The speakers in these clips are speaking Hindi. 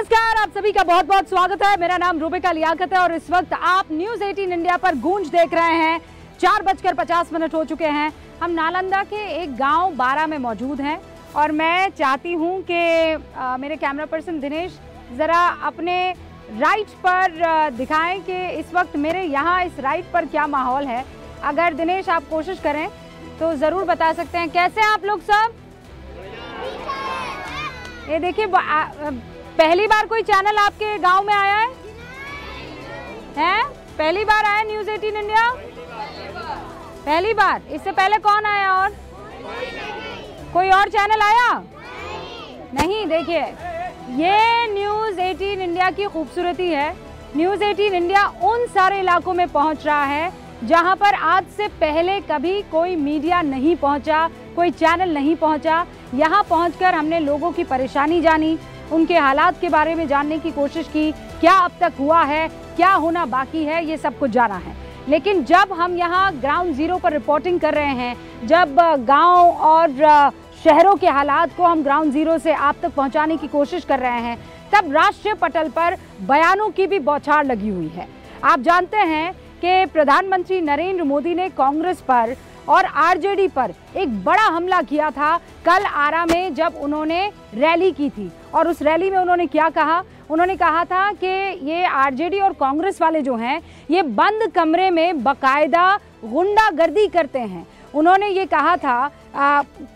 नमस्कार, आप सभी का बहुत बहुत स्वागत है। मेरा नाम रूबिका लियाकत है और इस वक्त आप न्यूज़ 18 इंडिया पर गूंज देख रहे हैं। 4:50 हो चुके हैं। हम नालंदा के एक गांव बारा में मौजूद हैं और मैं चाहती हूं कि मेरे कैमरा पर्सन दिनेश ज़रा अपने राइट पर दिखाएं कि इस वक्त मेरे यहाँ इस राइट पर क्या माहौल है। अगर दिनेश आप कोशिश करें तो ज़रूर बता सकते हैं। कैसे हैं आप लोग सब? ये देखिए, पहली बार कोई चैनल आपके गांव में आया है? हैं? पहली बार आया न्यूज़ 18 इंडिया? पहली बार। इससे पहले कौन आया? और कोई और चैनल आया? नहीं। देखिए, ये न्यूज़ 18 इंडिया की खूबसूरती है। न्यूज़ 18 इंडिया उन सारे इलाकों में पहुंच रहा है जहां पर आज से पहले कभी कोई मीडिया नहीं पहुंचा, कोई चैनल नहीं पहुंचा। यहां पहुंचकर हमने लोगों की परेशानी जानी, उनके हालात के बारे में जानने की कोशिश की, क्या अब तक हुआ है, क्या होना बाकी है, ये सब कुछ जाना है। लेकिन जब हम यहाँ ग्राउंड जीरो पर रिपोर्टिंग कर रहे हैं, जब गांव और शहरों के हालात को हम ग्राउंड जीरो से आप तक पहुँचाने की कोशिश कर रहे हैं, तब राष्ट्रीय पटल पर बयानों की भी बौछार लगी हुई है। आप जानते हैं कि प्रधानमंत्री नरेंद्र मोदी ने कांग्रेस पर और आरजेडी पर एक बड़ा हमला किया था कल आरा में, जब उन्होंने रैली की थी। और उस रैली में उन्होंने क्या कहा? उन्होंने कहा था कि ये आरजेडी और कांग्रेस वाले जो हैं, ये बंद कमरे में बाकायदा गुंडागर्दी करते हैं। उन्होंने ये कहा था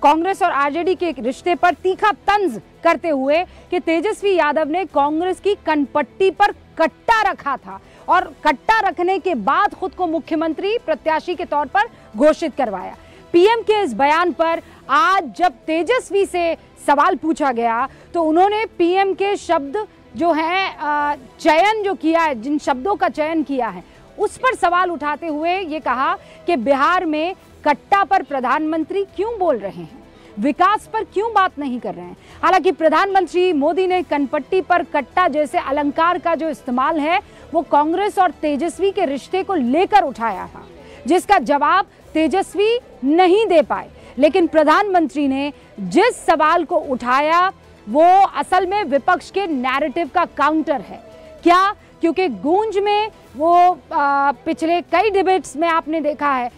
कांग्रेस और आरजेडी के रिश्ते पर तीखा तंज करते हुए कि तेजस्वी यादव ने कांग्रेस की कनपट्टी पर कट्टा रखा था और कट्टा रखने के बाद खुद को मुख्यमंत्री प्रत्याशी के तौर पर घोषित करवाया। पीएम के इस बयान पर आज जब तेजस्वी से सवाल पूछा गया तो उन्होंने पीएम के शब्द जो है चयन जो किया है, जिन शब्दों का चयन किया है, उस पर सवाल उठाते हुए ये कहा कि बिहार में कट्टा पर प्रधानमंत्री क्यों बोल रहे हैं, विकास पर क्यों बात नहीं कर रहे हैं। हालांकि प्रधानमंत्री मोदी ने कनपट्टी पर कट्टा जैसे अलंकार का जो इस्तेमाल है वो कांग्रेस और तेजस्वी के रिश्ते को लेकर उठाया था, जिसका जवाब तेजस्वी नहीं दे पाए। लेकिन प्रधानमंत्री ने जिस सवाल को उठाया वो असल में विपक्ष के नैरेटिव का काउंटर है। क्या? क्योंकि गूंज में वो पिछले कई डिबेट्स में आपने देखा है,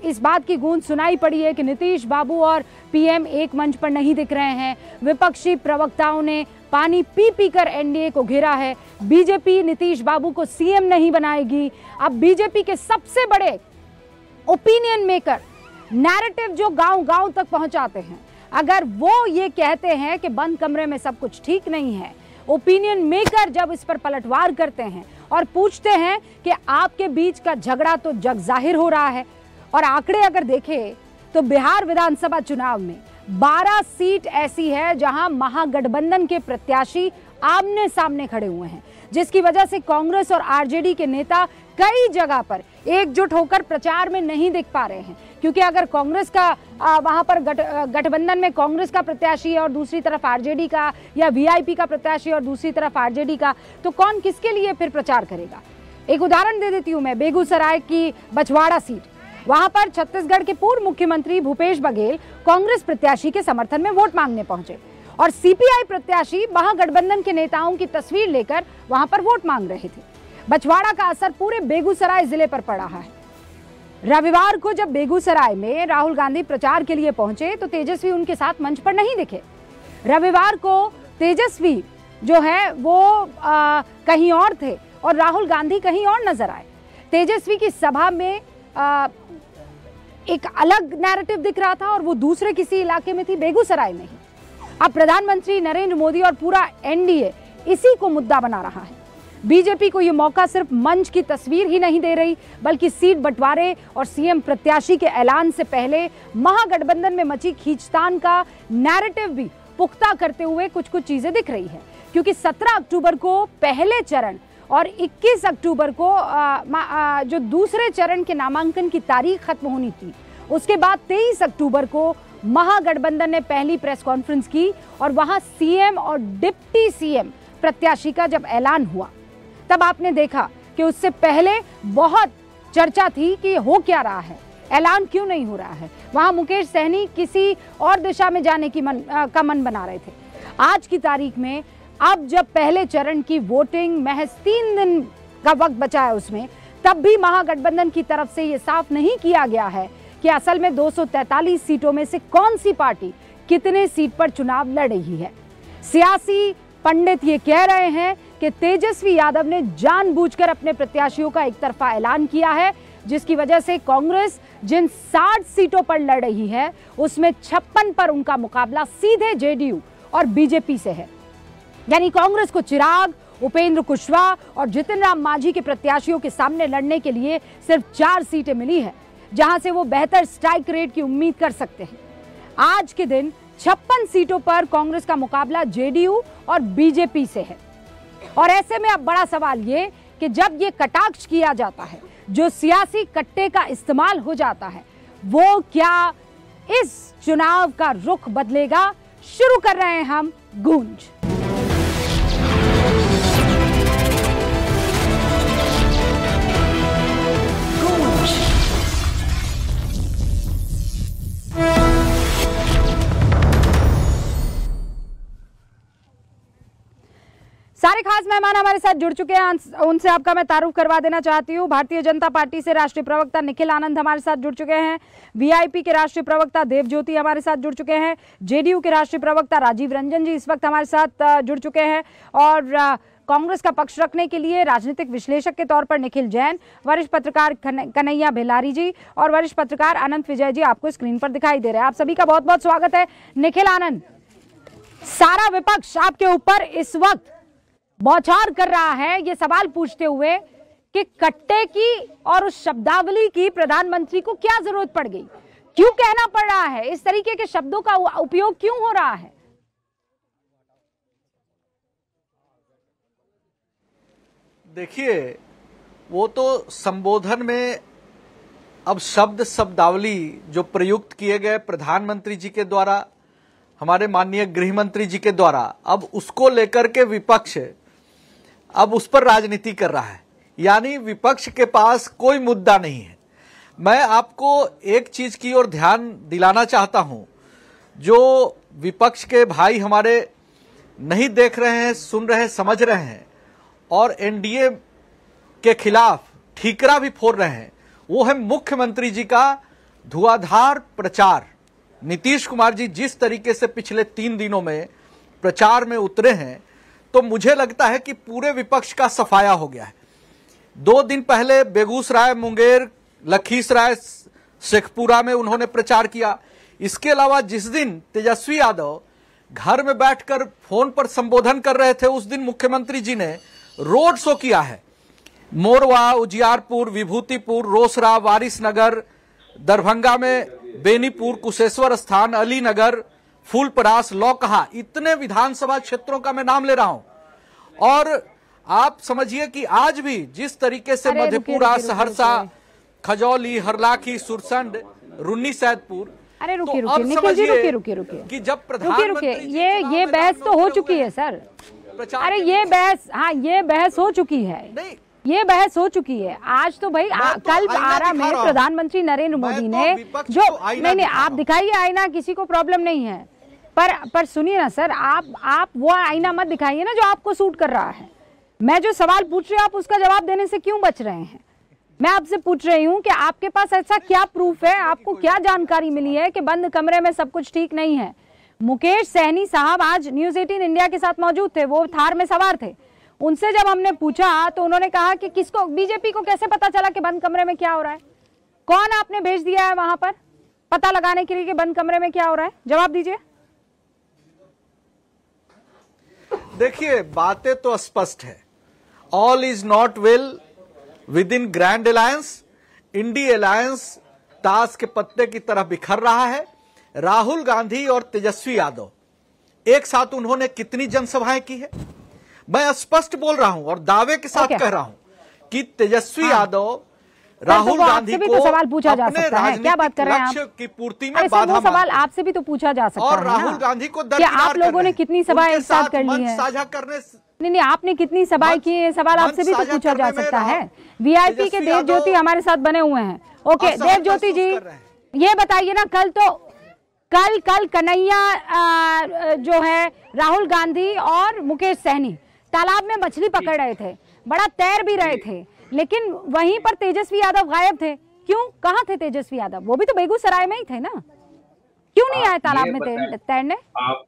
इस बात की गूंज सुनाई पड़ी है कि नीतीश बाबू और पीएम एक मंच पर नहीं दिख रहे हैं। विपक्षी प्रवक्ताओं ने पानी पी पी कर एनडीए को घेरा है। बीजेपी नीतीश बाबू को सीएम नहीं बनाएगी। अब बीजेपी के सबसे बड़े ओपिनियन मेकर नैरेटिव जो गांव-गांव तक पहुंचाते हैं, अगर वो ये कहते हैं कि बंद कमरे में सब कुछ ठीक नहीं है, ओपिनियन मेकर जब इस पर पलटवार करते हैं और पूछते हैं कि आपके बीच का झगड़ा तो जग जाहिर हो रहा है। और आंकड़े अगर देखें तो बिहार विधानसभा चुनाव में 12 सीट ऐसी है जहां महागठबंधन के प्रत्याशी आमने सामने खड़े हुए हैं, जिसकी वजह से कांग्रेस और आरजेडी के नेता कई जगह पर एकजुट होकर प्रचार में नहीं दिख पा रहे हैं। क्योंकि अगर कांग्रेस का वहां पर गठबंधन में कांग्रेस का प्रत्याशी है और दूसरी तरफ आरजेडी का, या वीआईपी का प्रत्याशी और दूसरी तरफ आरजेडी का, तो कौन किसके लिए फिर प्रचार करेगा? एक उदाहरण दे देती हूं मैं, बेगूसराय की बछवाड़ा सीट, वहां पर छत्तीसगढ़ के पूर्व मुख्यमंत्री भूपेश बघेल कांग्रेस प्रत्याशी के समर्थन में वोट मांगने पहुंचे और सीपीआई प्रत्याशी महागठबंधन के नेताओं की तस्वीर लेकर वहां पर वोट मांग रहे थे। बछवाड़ा का असर पूरे बेगूसराय जिले पर पड़ रहा है। रविवार को जब बेगूसराय में राहुल गांधी प्रचार के लिए पहुंचे तो तेजस्वी उनके साथ मंच पर नहीं दिखे। रविवार को तेजस्वी जो है वो कहीं और थे और राहुल गांधी कहीं और नजर आए। तेजस्वी की सभा में एक अलग नैरेटिव दिख रहा था और वो दूसरे किसी इलाके में थी, बेगूसराय में ही। अब प्रधानमंत्री नरेंद्र मोदी और पूरा एनडीए इसी को मुद्दा बना रहा है। बीजेपी को ये मौका सिर्फ मंच की तस्वीर ही नहीं दे रही, बल्कि सीट बंटवारे और सीएम प्रत्याशी के ऐलान से पहले महागठबंधन में मची खींचतान का नैरेटिव भी पुख्ता करते हुए कुछ कुछ चीजें दिख रही है। क्योंकि 17 अक्टूबर को पहले चरण और 21 अक्टूबर को जो दूसरे चरण के नामांकन की तारीख खत्म होनी थी, उसके बाद 23 अक्टूबर को महागठबंधन ने पहली प्रेस कॉन्फ्रेंस की और वहां सीएम और डिप्टी सीएम प्रत्याशी का जब ऐलान हुआ तब आपने देखा कि उससे पहले बहुत चर्चा थी कि हो क्या रहा है, ऐलान क्यों नहीं हो रहा है। वहां मुकेश सहनी किसी और दिशा में जाने की मन बना रहे थे। आज की तारीख में अब जब पहले चरण की वोटिंग महज 3 दिन का वक्त बचा है उसमें, तब भी महागठबंधन की तरफ से यह साफ नहीं किया गया है कि असल में 243 सीटों में से कौन सी पार्टी कितने सीट पर चुनाव लड़ रही है। सियासी पंडित ये कह रहे हैं कि तेजस्वी यादव ने जानबूझकर अपने प्रत्याशियों का एक तरफा ऐलान किया है, जिसकी वजह से कांग्रेस जिन 60 सीटों पर लड़ रही है उसमें 56 पर उनका मुकाबला सीधे जेडीयू और बीजेपी से है। यानी कांग्रेस को चिराग, उपेंद्र कुशवाहा और जितिन राम मांझी के प्रत्याशियों के सामने लड़ने के लिए सिर्फ 4 सीटें मिली है, जहां से वो बेहतर स्ट्राइक रेट की उम्मीद कर सकते हैं। आज के दिन 56 सीटों पर कांग्रेस का मुकाबला जेडीयू और बीजेपी से है। और ऐसे में अब बड़ा सवाल ये कि जब ये कटाक्ष किया जाता है, जो सियासी कट्टे का इस्तेमाल हो जाता है, वो क्या इस चुनाव का रुख बदलेगा? शुरू कर रहे हैं हम गूंज। सारे खास मेहमान हमारे साथ जुड़ चुके हैं, उनसे आपका मैं तारुफ करवा देना चाहती हूँ। भारतीय जनता पार्टी से राष्ट्रीय प्रवक्ता निखिल आनंद हमारे साथ जुड़ चुके हैं। वीआईपी के राष्ट्रीय प्रवक्ता देवज्योति हमारे साथ जुड़ चुके हैं। जेडीयू के राष्ट्रीय प्रवक्ता राजीव रंजन जी इस वक्त हमारे साथ जुड़ चुके हैं। और कांग्रेस का पक्ष रखने के लिए राजनीतिक विश्लेषक के तौर पर निखिल जैन, वरिष्ठ पत्रकार कन्हैया बेलारी जी और वरिष्ठ पत्रकार अनंत विजय जी आपको स्क्रीन पर दिखाई दे रहे हैं। आप सभी का बहुत बहुत स्वागत है। निखिल आनंद, सारा विपक्ष आपके ऊपर इस वक्त बौछार कर रहा है ये सवाल पूछते हुए कि कट्टे की और उस शब्दावली की प्रधानमंत्री को क्या जरूरत पड़ गई, क्यों कहना पड़ रहा है, इस तरीके के शब्दों का उपयोग क्यों हो रहा है? देखिए, वो तो संबोधन में अब शब्दावली जो प्रयुक्त किए गए प्रधानमंत्री जी के द्वारा, हमारे माननीय गृह मंत्री जी के द्वारा, अब उसको लेकर के विपक्ष अब उस पर राजनीति कर रहा है। यानी विपक्ष के पास कोई मुद्दा नहीं है। मैं आपको एक चीज की ओर ध्यान दिलाना चाहता हूं, जो विपक्ष के भाई हमारे नहीं देख रहे हैं, सुन रहे हैं, समझ रहे हैं और एनडीए के खिलाफ ठीकरा भी फोड़ रहे हैं, वो है मुख्यमंत्री जी का धुआंधार प्रचार। नीतीश कुमार जी जिस तरीके से पिछले 3 दिनों में प्रचार में उतरे हैं, तो मुझे लगता है कि पूरे विपक्ष का सफाया हो गया है। 2 दिन पहले बेगूसराय, मुंगेर, लखीसराय, शेखपुरा में उन्होंने प्रचार किया। इसके अलावा जिस दिन तेजस्वी यादव घर में बैठकर फोन पर संबोधन कर रहे थे, उस दिन मुख्यमंत्री जी ने रोड शो किया है। मोरवा, उजियारपुर, विभूतिपुर, रोसड़ा, वारिसनगर, दरभंगा में बेनीपुर, कुशेश्वर स्थान, अलीनगर, फूलपरास, लौकहा, इतने विधानसभा क्षेत्रों का मैं नाम ले रहा हूं। और आप समझिए कि आज भी जिस तरीके से मधेपुरा, सहरसा, खजौली, हरलाखी, सुरसंड, रुन्नी सैदपुर, अरे रुकिए रुकिए कि जब प्रधानमंत्री ये बहस तो हो चुकी है सर। अरे ये बहस, हाँ ये बहस हो चुकी है, ये बहस हो चुकी है। आज तो भाई कल आरा में प्रधानमंत्री नरेंद्र मोदी ने जो नहीं आप दिखाइए आईना, किसी को प्रॉब्लम नहीं है, पर सुनिए ना सर, आप वो आईना मत दिखाइए ना जो आपको सूट कर रहा है। मैं जो सवाल पूछ रही हूँ आप उसका जवाब देने से क्यों बच रहे हैं? मैं आपसे पूछ रही हूँ कि आपके पास ऐसा क्या प्रूफ है, आपको क्या जानकारी मिली है कि बंद कमरे में सब कुछ ठीक नहीं है? मुकेश सहनी साहब आज न्यूज 18 इंडिया के साथ मौजूद थे, वो थार में सवार थे। उनसे जब हमने पूछा तो उन्होंने कहा कि किसको, बीजेपी को कैसे पता चला कि बंद कमरे में क्या हो रहा है? कौन आपने भेज दिया है वहां पर पता लगाने के लिए कि बंद कमरे में क्या हो रहा है? जवाब दीजिए। देखिए, बातें तो स्पष्ट है। All is not well with in grand alliance. INDI alliance ताश के पत्ते की तरह बिखर रहा है। राहुल गांधी और तेजस्वी यादव एक साथ उन्होंने कितनी जनसभाएं की है? मैं स्पष्ट बोल रहा हूं और दावे के साथ कह रहा हूं कि तेजस्वी यादव राहुल गांधी को तो सवाल पूछा जा सकता है। क्या बात कर रहे हैं आप? की पूर्ति में बाधा सवाल आपसे भी तो पूछा जा सकता है। और राहुल गांधी को आप लोगों ने कितनी सभाएं एक साथ कर ली है? साझा करने नहीं, आपने कितनी सभाएं की है, सवाल आपसे भी तो पूछा जा सकता है। वीआईपी के देवज्योति हमारे साथ बने हुए हैं। ओके देवज्योति जी, ये बताइए ना, कल कन्हैया जो है राहुल गांधी और मुकेश सहनी तालाब में मछली पकड़ रहे थे, बड़ा तैर भी रहे थे, लेकिन वहीं पर तेजस्वी यादव गायब थे। क्यों? कहाँ थे तेजस्वी यादव? वो भी तो बेगूसराय में ही थे ना, क्यों नहीं आए तालाब में तैरने? आप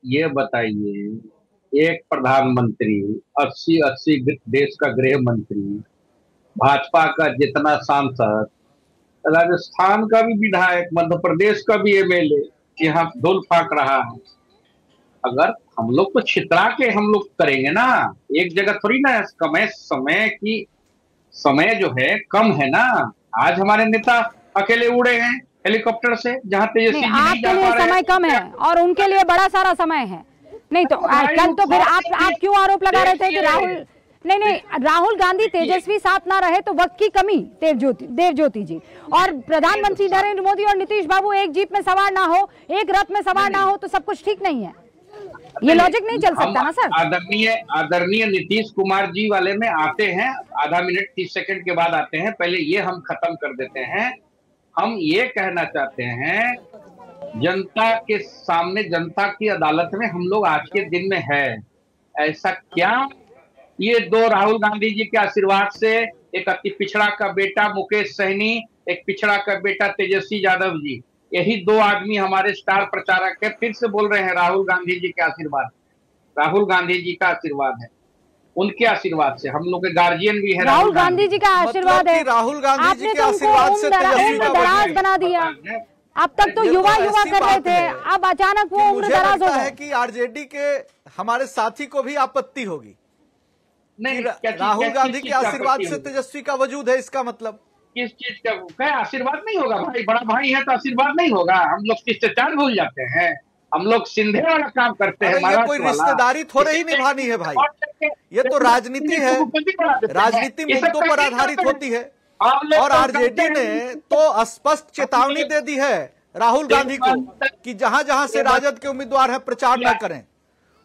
ये बताइए, एक प्रधानमंत्री, 80 देश का गृह मंत्री, भाजपा का जितना सांसद, राजस्थान का भी विधायक, मध्य प्रदेश का भी एमएलए यहाँ धूल फाक रहा है। अगर हम लोग को छितरा के हम लोग करेंगे ना, एक जगह थोड़ी ना। समय जो है कम है ना। आज हमारे नेता अकेले उड़े हैं हेलीकॉप्टर से, जहाँ तेजस्वी आपके लिए समय कम है और उनके लिए बड़ा सारा समय है। नहीं तो कल तो फिर आप क्यों आरोप लगा रहे थे कि राहुल गांधी तेजस्वी साथ ना रहे तो वक्त की कमी। देवज्योति जी, और प्रधानमंत्री नरेंद्र मोदी और नीतीश बाबू एक जीप में सवार ना हो, एक रथ में सवार ना हो तो सब कुछ ठीक नहीं है। ये लॉजिक नहीं चल सकता ना सर। आदरणीय नीतीश कुमार जी वाले में आते हैं, आधा मिनट 30 सेकंड के बाद आते हैं। पहले ये हम खत्म कर देते हैं। हम ये कहना चाहते हैं, जनता के सामने, जनता की अदालत में हम लोग आज के दिन में है। ऐसा क्या ये दो राहुल गांधी जी के आशीर्वाद से, एक अति पिछड़ा का बेटा मुकेश सहनी, एक पिछड़ा का बेटा तेजस्वी यादव जी, यही दो आदमी हमारे स्टार प्रचारक है। फिर से बोल रहे हैं, राहुल गांधी जी के आशीर्वाद, राहुल गांधी जी का आशीर्वाद है। उनके आशीर्वाद से हम लोग के गार्जियन भी है। राहुल गांधी जी का आशीर्वाद है। राहुल गांधी जी के आशीर्वाद से दराज बना दिया। अब तक तो युवा कर रहे थे, अब अचानक वो उम्र दराज हो गए। कि आरजेडी के हमारे साथी को भी आपत्ति होगी। नहीं, राहुल गांधी के आशीर्वाद से तेजस्वी का वजूद है, इसका मतलब किस चीज का आशीर्वाद नहीं होगा भाई? बड़ा भाई है तो आशीर्वाद नहीं होगा? हम लोग शिष्टाचार भूल जाते हैं, हम लोग सिंधे वाला काम करते हैं। ये कोई रिश्तेदारी थोड़े ही निभानी है भाई, ये तो राजनीति है, राजनीति मुद्दों पर आधारित होती है। और आरजेडी ने तो स्पष्ट चेतावनी दे दी है राहुल गांधी को कि जहां जहां से राजद के उम्मीदवार हैं प्रचार न करें,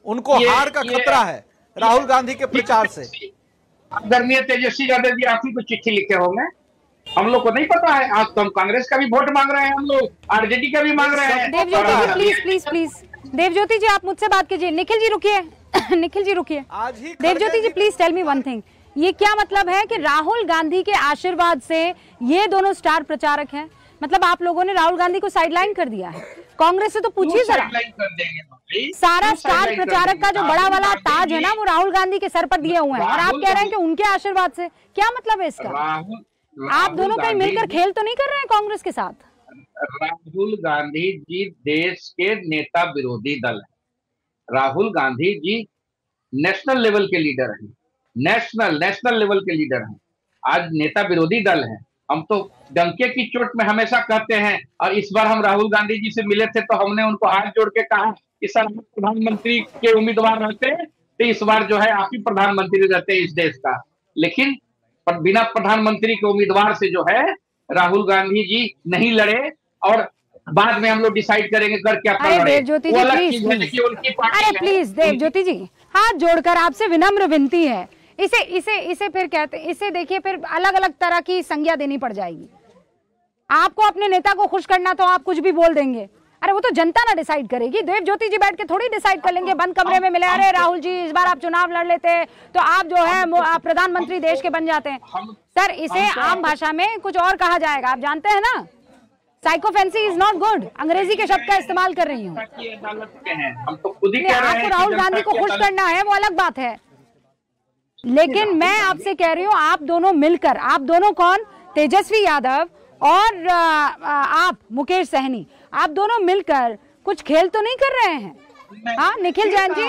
उनको हार का खतरा है राहुल गांधी के प्रचार से। आदरणीय तेजस्वी यादव जी आप ही को चिट्ठी लिखे होंगे, हम लोग को नहीं पता है। आज तो हम कांग्रेस का भी वोट मांग रहे हैं, हम लोग आरजेडी का भी मांग रहे हैं। देवज्योति जी प्लीज देवज्योति जी आप मुझसे बात कीजिए। निखिल जी रुकिए निखिल जी रुकिए। Devjyoti ji please tell me one thing, ये क्या मतलब है कि राहुल गांधी के आशीर्वाद से ये दोनों स्टार प्रचारक हैं? मतलब आप लोगों ने राहुल गांधी को साइडलाइन कर दिया है। कांग्रेस से तो पूछिए जरा, सारा स्टार प्रचारक का जो बड़ा वाला ताज है ना वो राहुल गांधी के सर पर दिए हुए हैं, और आप कह रहे हैं कि उनके आशीर्वाद से। क्या मतलब है इसका? आप दोनों कहीं मिलकर खेल तो नहीं कर रहे हैं कांग्रेस के साथ? राहुल गांधी जी देश के नेता विरोधी दल है। राहुल गांधी जी नेशनल लेवल के लीडर हैं, नेशनल लेवल के लीडर हैं। आज नेता विरोधी दल है। हम तो डंके की चोट में हमेशा कहते हैं, और इस बार हम राहुल गांधी जी से मिले थे तो हमने उनको हाथ जोड़ के कहा कि सर प्रधानमंत्री के उम्मीदवार रहते तो इस बार जो है आप ही प्रधानमंत्री रहते इस देश का। लेकिन बिना प्रधानमंत्री के उम्मीदवार से जो है राहुल गांधी जी नहीं लड़े, और बाद में हम लोग डिसाइड करेंगे कर क्या कर लड़े। वो अलग चीज है कि उनकी पार्टी। अरे प्लीज देवज्योति जी, हाथ जोड़कर आपसे विनम्र विनती है, इसे फिर कहते, इसे देखिए फिर अलग अलग तरह की संज्ञा देनी पड़ जाएगी। आपको अपने नेता को खुश करना तो आप कुछ भी बोल देंगे। अरे वो तो जनता ना डिसाइड करेगी। देवज्योति जी बैठ के थोड़ी डिसाइड कर लेंगे बंद कमरे में मिले, अरे राहुल जी इस बार आप चुनाव लड़ लेते तो आप जो है प्रधानमंत्री देश के बन जाते हैं। सर इसे आम भाषा में कुछ और कहा जाएगा, आप जानते हैं ना, साइकोफेंसी इज नॉट गुड। अंग्रेजी के शब्द का इस्तेमाल कर रही हूँ। आपको राहुल गांधी को खुश करना है वो अलग बात है, लेकिन मैं आपसे कह रही हूँ आप दोनों मिलकर, आप दोनों कौन, तेजस्वी यादव और आप मुकेश सहनी, आप दोनों मिलकर कुछ खेल तो नहीं कर रहे हैं? हाँ निखिल जैन जी,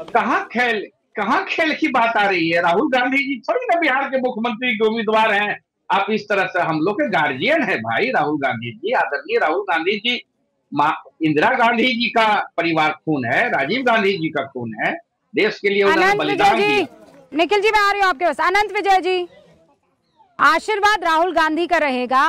कहाँ खेल की बात आ रही है? राहुल गांधी जी थोड़ी ना बिहार के मुख्यमंत्री के उम्मीदवार हैं। आप इस तरह से, हम लोग के गार्जियन है भाई राहुल गांधी जी। आदरणीय राहुल गांधी जी, इंदिरा गांधी जी का परिवार खून है, राजीव गांधी जी का खून है, देश के लिए उन्होंने बलिदान दिया। निखिल जी मैं आ रही हूँ आपके पास। अनंत विजय जी, आशीर्वाद राहुल गांधी का रहेगा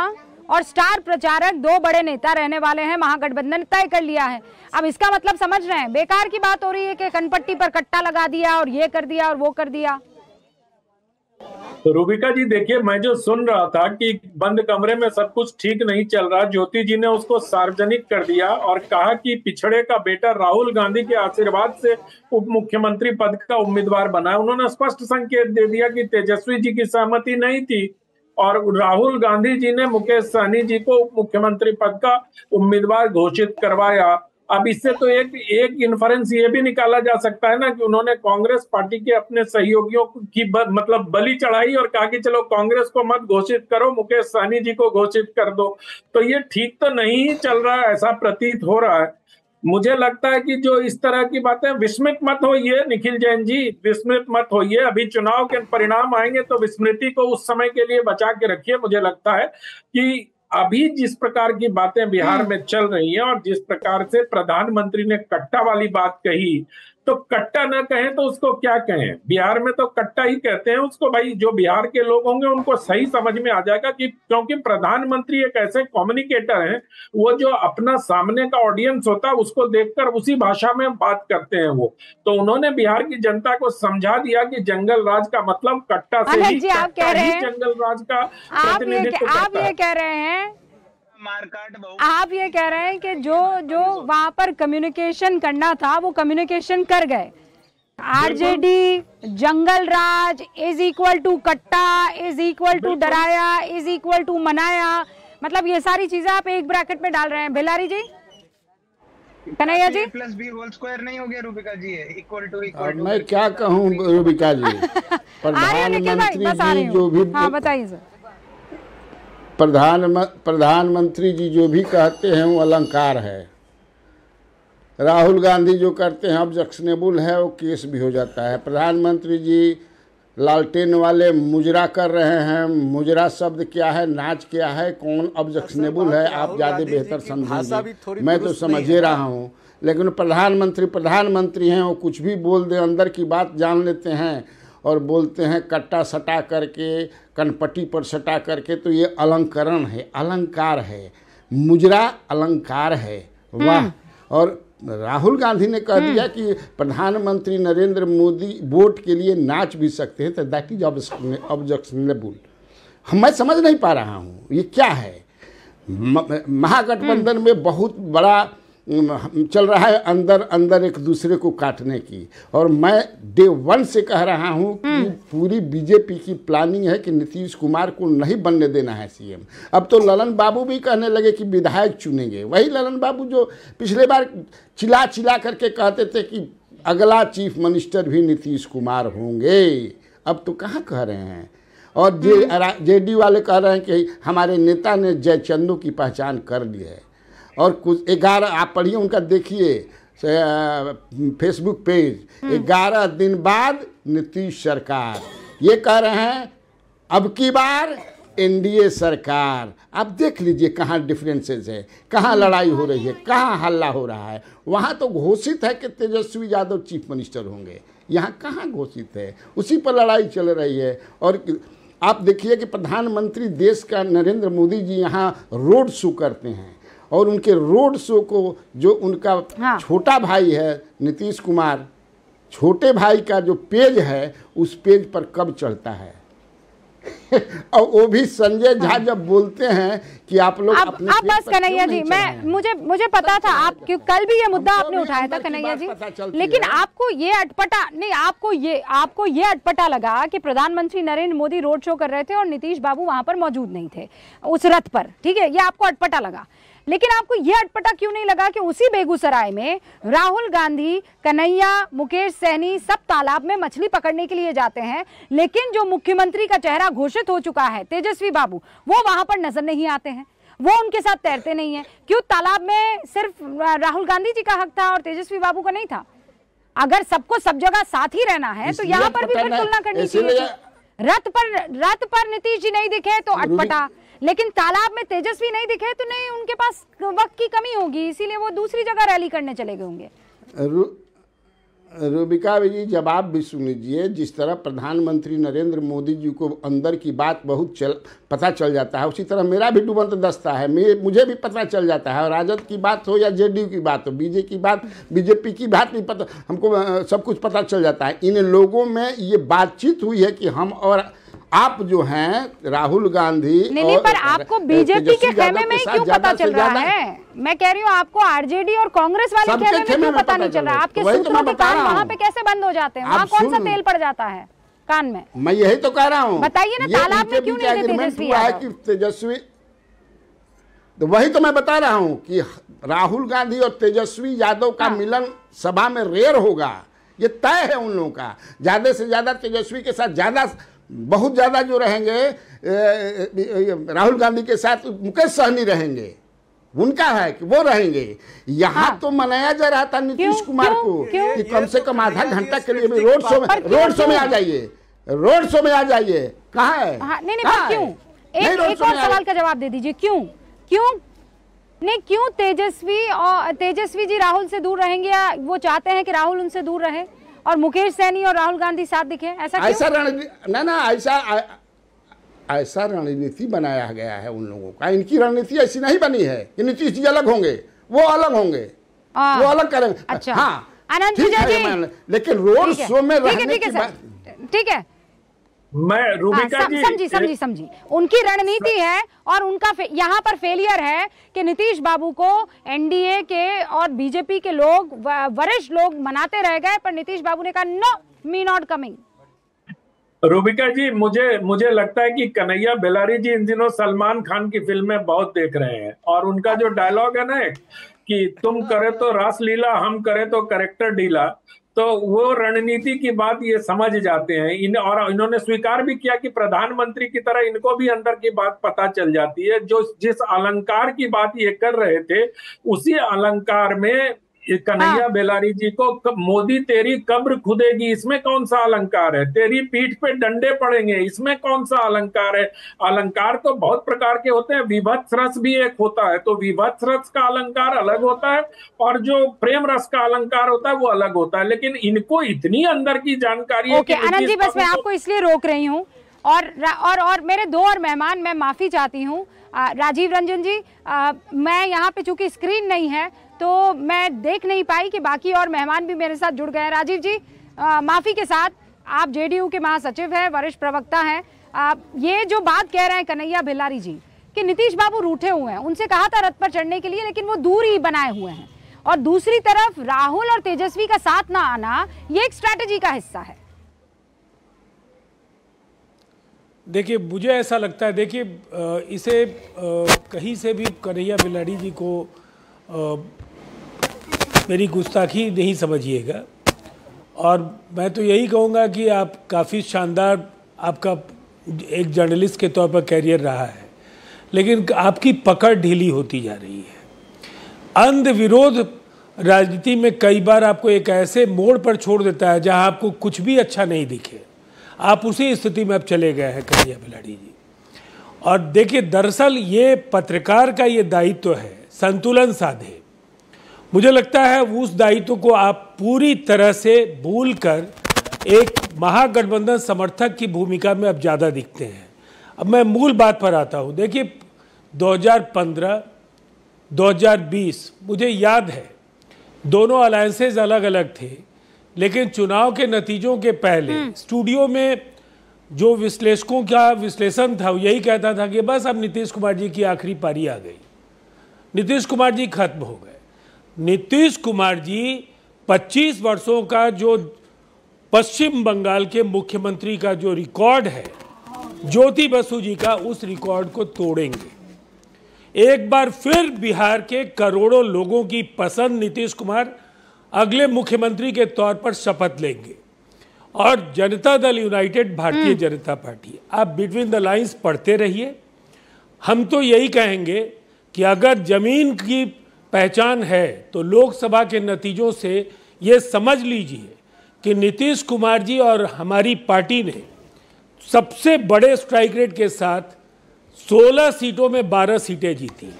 और स्टार प्रचारक दो बड़े नेता रहने वाले हैं, महागठबंधन तय कर लिया है। अब इसका मतलब समझ रहे हैं, बेकार की बात हो रही है कि कनपट्टी पर कट्टा लगा दिया और ये कर दिया और वो कर दिया। तो रूबिका जी देखिए, मैं जो सुन रहा था कि बंद कमरे में सब कुछ ठीक नहीं चल रहा, ज्योति जी ने उसको सार्वजनिक कर दिया और कहा कि पिछड़े का बेटा राहुल गांधी के आशीर्वाद से उप मुख्यमंत्री पद का उम्मीदवार बना। उन्होंने स्पष्ट संकेत दे दिया कि तेजस्वी जी की सहमति नहीं थी और राहुल गांधी जी ने मुकेश सहनी जी को उप मुख्यमंत्री पद का उम्मीदवार घोषित करवाया। अब इससे तो एक इन्फरेंस ये भी निकाला जा सकता है ना कि उन्होंने कांग्रेस पार्टी के अपने सहयोगियों की मतलब बलि चढ़ाई और कहा कि चलो कांग्रेस को मत घोषित करो, मुकेश सहनी जी को घोषित कर दो। तो ये ठीक तो नहीं चल रहा है, ऐसा प्रतीत हो रहा है। मुझे लगता है कि जो इस तरह की बातें, विस्मित मत होइए निखिल जैन जी, विस्मित मत होइए। अभी चुनाव के परिणाम आएंगे तो विस्मृति को उस समय के लिए बचा के रखिए। मुझे लगता है कि अभी जिस प्रकार की बातें बिहार में चल रही हैं और जिस प्रकार से प्रधानमंत्री ने कट्टा वाली बात कही, तो कट्टा ना कहें तो उसको क्या कहें? बिहार में तो कट्टा ही कहते हैं उसको। भाई जो बिहार के लोग होंगे उनको सही समझ में आ जाएगा कि क्योंकि प्रधानमंत्री एक ऐसे कम्युनिकेटर हैं, वो जो अपना सामने का ऑडियंस होता है उसको देखकर उसी भाषा में बात करते हैं वो। तो उन्होंने बिहार की जनता को समझा दिया कि जंगल राज का मतलब कट्टा से ही, आप कह रहे हैं जंगल राज का प्रतिनिधित्व आप ये कह रहे हैं आप ये कह रहे हैं कि जो वहां पर कम्युनिकेशन करना था वो कम्युनिकेशन कर गए। RJD, jungle raj is equal to katta, is equal to डराया, इज इक्वल टू मनाया, मतलब ये सारी चीजें आप एक ब्रैकेट में डाल रहे हैं। भिलारी जी, Kanhaiya ji, plus B whole square नहीं हो गया रूबिका जी, इक्वल टू मैं क्या कहूँ रूबिका जी, प्रधानमंत्री जी जो भी, हाँ बताइए सर। प्रधानमंत्री जी जो भी कहते हैं वो अलंकार है। राहुल गांधी जो करते हैं ऑब्जेक्शनेबल है, वो केस भी हो जाता है। प्रधानमंत्री जी लालटेन वाले मुजरा कर रहे हैं। मुजरा शब्द क्या है, नाच क्या है, कौन ऑब्जेक्शनेबल है, आप ज़्यादा बेहतर समझेंगे, मैं तो समझे रहा हूँ। लेकिन प्रधानमंत्री हैं, वो कुछ भी बोल दें, अंदर की बात जान लेते हैं और बोलते हैं कट्टा सटा करके, कनपट्टी पर सटा करके। तो ये अलंकरण है, अलंकार है, मुजरा अलंकार है। वाह। और राहुल गांधी ने कह दिया कि प्रधानमंत्री नरेंद्र मोदी वोट के लिए नाच भी सकते हैं, तो दैट इज ऑब्जेक्शनेबल। मैं समझ नहीं पा रहा हूँ ये क्या है। महागठबंधन में बहुत बड़ा चल रहा है अंदर अंदर एक दूसरे को काटने की। और मैं डे 1 से कह रहा हूं कि पूरी बीजेपी की प्लानिंग है कि नीतीश कुमार को नहीं बनने देना है सीएम। अब तो ललन बाबू भी कहने लगे कि विधायक चुनेंगे। वही ललन बाबू जो पिछले बार चिल्ला चिल्ला करके कहते थे कि अगला चीफ मिनिस्टर भी नीतीश कुमार होंगे, अब तो कहाँ कह रहे हैं। और जेडी वाले कह रहे हैं कि हमारे नेता ने जयचंदू की पहचान कर ली है। और कुछ 11 आप पढ़िए उनका, देखिए फेसबुक पेज, 11 दिन बाद नीतीश सरकार, ये कह रहे हैं अब की बार एनडीए सरकार। आप देख लीजिए कहाँ डिफरेंसेस है, कहाँ लड़ाई हो रही है, कहाँ हल्ला हो रहा है। वहाँ तो घोषित है कि तेजस्वी यादव चीफ मिनिस्टर होंगे, यहाँ कहाँ घोषित है, उसी पर लड़ाई चल रही है। और आप देखिए कि प्रधानमंत्री देश का नरेंद्र मोदी जी यहाँ रोड शो करते हैं और उनके रोड शो को जो उनका छोटा भाई है नीतीश कुमार, छोटे भाई का जो पेज है उस पेज पर कब चढ़ता है। और वो भी संजय झा जब बोलते हैं कि आप लोग अपने आप बस कन्हैया जी, मुझे पता था आप क्यों कल भी ये मुद्दा आपने उठाया था कन्हैया जी, लेकिन आपको ये अटपटा नहीं, आपको ये अटपटा लगा कि प्रधानमंत्री नरेंद्र मोदी रोड शो कर रहे थे और नीतीश बाबू वहां पर मौजूद नहीं थे उस रथ पर, ठीक है, ये आपको अटपटा लगा। लेकिन आपको यह अटपटा क्यों नहीं लगा कि उसी बेगूसराय में राहुल गांधी, कन्हैया, मुकेश सहनी सब तालाब में मछली पकड़ने के लिए जाते हैं, लेकिन जो मुख्यमंत्री का चेहरा घोषित हो चुका है तेजस्वी बाबू, वो वहां पर नजर नहीं आते हैं, वो उनके साथ तैरते नहीं है। क्यों तालाब में सिर्फ राहुल गांधी जी का हक था और तेजस्वी बाबू का नहीं था? अगर सबको सब जगह साथ ही रहना है तो यहाँ पर भी फिर तुलना करनी चाहिए। रथ पर नीतीश जी नहीं दिखे तो अटपटा, लेकिन तालाब में तेजस्वी नहीं दिखे तो नहीं, उनके पास वक्त की कमी होगी, इसीलिए वो दूसरी जगह रैली करने चले गए होंगे। रूबिका जी जवाब भी सुन लीजिए। जिस तरह प्रधानमंत्री नरेंद्र मोदी जी को अंदर की बात बहुत पता चल जाता है, उसी तरह मेरा भी डूबंत दस्ता है, मुझे भी पता चल जाता है। और राजद की बात हो या जेडीयू की बात हो, बीजेपी की बात भी पता, हमको सब कुछ पता चल जाता है। इन लोगों में ये बातचीत हुई है कि हम और आप जो हैं राहुल गांधी नहीं, पर आपको बीजेपी के खेमे में ही क्यों पता चल रहा है? मैं कह रही हूँ आपको आरजेडी और कांग्रेस वाले खेमे में क्यों पता नहीं चल रहा है? आपके सूत्रों के कान वहाँ पे कैसे बंद हो जाते हैं? वहाँ कौन सा तेल पड़ जाता है कान में? मैं यही तो कह रहा हूँ। बताइए ना, तालाब में क्यों नहीं तेजस्वी यादव? तेजस्वी, तो वही तो मैं बता रहा हूँ कि राहुल गांधी और तेजस्वी यादव का मिलन सभा में रेयर होगा, ये तय है उन लोगों का। ज्यादा से ज्यादा तेजस्वी के साथ ज्यादा, बहुत ज्यादा जो रहेंगे राहुल गांधी के साथ मुकेश सहनी रहेंगे, उनका है कि वो रहेंगे। यहाँ तो मनाया जा रहा था नीतीश कुमार को कि कम से कम आधा घंटा के लिए भी रोड शो में आ जाइए, रोड शो में आ जाइए। कहाँ है? नहीं, क्यों? एक और सवाल का जवाब दे दीजिए, क्यों तेजस्वी जी राहुल से दूर रहेंगे, या वो चाहते हैं कि राहुल उनसे दूर रहे और मुकेश सहनी और राहुल गांधी साथ दिखे? ऐसा ऐसा रणनीति बनाया गया है उन लोगों का। इनकी रणनीति ऐसी नहीं बनी है कि नीतीश जी अलग होंगे, वो अलग होंगे, वो अलग करेंगे। अच्छा, हाँ, अनंत जी, लेकिन रोड शो में रहने की बात, ठीक है, मैं रूबिका जी समझी उनकी रणनीति है और उनका यहाँ पर फेलियर है कि नीतीश बाबू को एनडीए के और बीजेपी के लोग, वरिष्ठ लोग मनाते रह गए, पर नीतीश बाबू ने कहा no, me not coming. Rubika ji, मुझे लगता है कि कन्हैया बेलारी जी इन दिनों सलमान खान की फिल्में बहुत देख रहे हैं, और उनका जो डायलॉग है ना कि तुम करे तो रासलीला, हम करे तो कैरेक्टर डीला, तो वो रणनीति की बात ये समझ जाते हैं। और इन्होंने स्वीकार भी किया कि प्रधानमंत्री की तरह इनको भी अंदर की बात पता चल जाती है। जो जिस अलंकार की बात ये कर रहे थे, उसी अलंकार में कन्हैया बेलारी जी को मोदी तेरी कब्र खुदेगी, इसमें कौन सा अलंकार है? तेरी पीठ पे डंडे पड़ेंगे, इसमें कौन सा अलंकार है? अलंकार तो बहुत प्रकार के होते हैं, विभत्स रस भी एक होता है, तो विभत्स रस का अलंकार अलग होता है और जो प्रेम रस का अलंकार होता है वो अलग होता है। लेकिन इनको इतनी अंदर की जानकारी है। आनंद जी, बस मैं आपको इसलिए रोक रही हूँ, और मेरे दो और मेहमान, मैं माफी चाहती हूँ। राजीव रंजन जी, मैं यहाँ पे चूंकि स्क्रीन नहीं है तो मैं देख नहीं पाई कि बाकी और मेहमान भी मेरे साथ जुड़ गए हैं। राजीव जी, माफी के साथ, आप जेडीयू के महासचिव हैं, वरिष्ठ प्रवक्ता हैं, ये जो बात कह रहे हैं कन्हैया बेलारी जी कि नीतीश बाबू रूठे हुए हैं, उनसे कहा था रथ पर चढ़ने के लिए लेकिन वो दूरी बनाए हुए हैं, और दूसरी तरफ राहुल और तेजस्वी का साथ ना आना ये एक स्ट्रैटेजी का हिस्सा है। देखिए, मुझे ऐसा लगता है, देखिए इसे कहीं से भी कन्हैया बेलारी जी को मेरी गुस्ताखी नहीं समझिएगा, और मैं तो यही कहूँगा कि आप काफ़ी शानदार, आपका एक जर्नलिस्ट के तौर पर कैरियर रहा है, लेकिन आपकी पकड़ ढीली होती जा रही है। अंध विरोध राजनीति में कई बार आपको एक ऐसे मोड़ पर छोड़ देता है जहां आपको कुछ भी अच्छा नहीं दिखे। आप उसी स्थिति में अब चले गए हैं कन्हैया बेलारी जी। और देखिए, दरअसल ये पत्रकार का ये दायित्व है संतुलन साधे। मुझे लगता है उस दायित्व को आप पूरी तरह से भूलकर एक महागठबंधन समर्थक की भूमिका में अब ज़्यादा दिखते हैं। अब मैं मूल बात पर आता हूँ। देखिए, 2015, 2020 मुझे याद है, दोनों अलायंसेज अलग अलग थे, लेकिन चुनाव के नतीजों के पहले स्टूडियो में जो विश्लेषकों का विश्लेषण था वो यही कहता था कि बस अब नीतीश कुमार जी की आखिरी पारी आ गई, नीतीश कुमार जी खत्म हो गए। नीतीश कुमार जी 25 वर्षों का जो पश्चिम बंगाल के मुख्यमंत्री का जो रिकॉर्ड है ज्योति बसु जी का, उस रिकॉर्ड को तोड़ेंगे। एक बार फिर बिहार के करोड़ों लोगों की पसंद नीतीश कुमार अगले मुख्यमंत्री के तौर पर शपथ लेंगे। और जनता दल यूनाइटेड, भारतीय जनता पार्टी, आप बिटवीन द लाइंस पढ़ते रहिए। हम तो यही कहेंगे कि अगर जमीन की पहचान है तो लोकसभा के नतीजों से ये समझ लीजिए कि नीतीश कुमार जी और हमारी पार्टी ने सबसे बड़े स्ट्राइक रेट के साथ 16 सीटों में 12 सीटें जीती,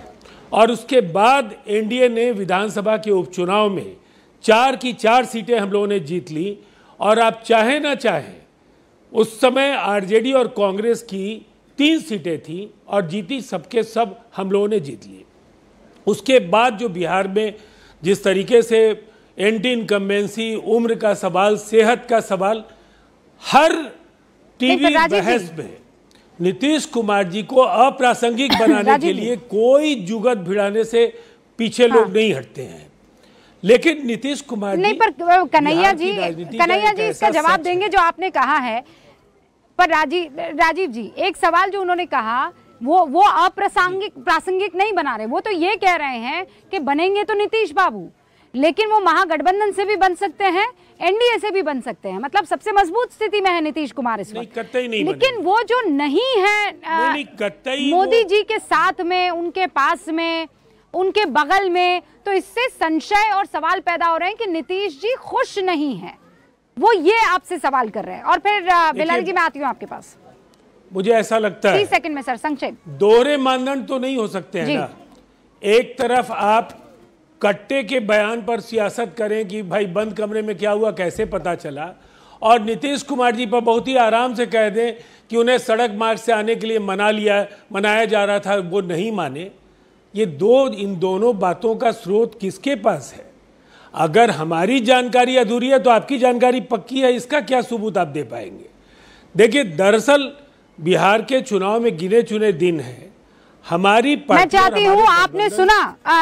और उसके बाद एनडीए ने विधानसभा के उपचुनाव में 4 की 4 सीटें हम लोगों ने जीत ली। और आप चाहे ना चाहें, उस समय आरजेडी और कांग्रेस की 3 सीटें थी और जीती सबके सब हम लोगों ने जीत ली। उसके बाद जो बिहार में जिस तरीके से एंटी इनकम्बेंसी, उम्र का सवाल, सेहत का सवाल, हर टीवी बहस में नीतीश कुमार जी को अप्रासंगिक बनाने के लिए कोई जुगत भिड़ाने से पीछे लोग नहीं हटते हैं, लेकिन नीतीश कुमार नहीं, पर कन्हैया जी इसका जवाब देंगे जो आपने कहा है। पर राजीव जी, एक सवाल जो उन्होंने कहा वो प्रासंगिक नहीं बना रहे, वो तो ये कह रहे हैं कि बनेंगे तो नीतीश बाबू, लेकिन वो महागठबंधन से भी बन सकते हैं, एनडीए से भी बन सकते हैं, मतलब सबसे मजबूत स्थिति में है नीतीश कुमार इस वक्त। लेकिन वो जो नहीं है मोदी जी के साथ में, उनके पास में, उनके बगल में, तो इससे संशय और सवाल पैदा हो रहे हैं कि नीतीश जी खुश नहीं है, वो ये आपसे सवाल कर रहे हैं। और फिर बेलारी जी मैं आती हूँ आपके पास। मुझे ऐसा लगता है 30 सेकंड में सर संक्षेप। दोहरे मानदंड तो नहीं हो सकते हैं ना। एक तरफ आप कट्टे के बयान पर सियासत करें कि भाई बंद कमरे में क्या हुआ कैसे पता चला, और नीतीश कुमार जी पर बहुत ही आराम से कह दें कि उन्हें सड़क मार्ग से आने के लिए मनाया जा रहा था, वो नहीं माने। इन दोनों बातों का स्रोत किसके पास है? अगर हमारी जानकारी अधूरी है तो आपकी जानकारी पक्की है, इसका क्या सबूत आप दे पाएंगे? देखिए, दरअसल बिहार के चुनाव में गिने चुने दिन हैं। हमारी पार्टी, मैं चाहती हूँ आपने सुना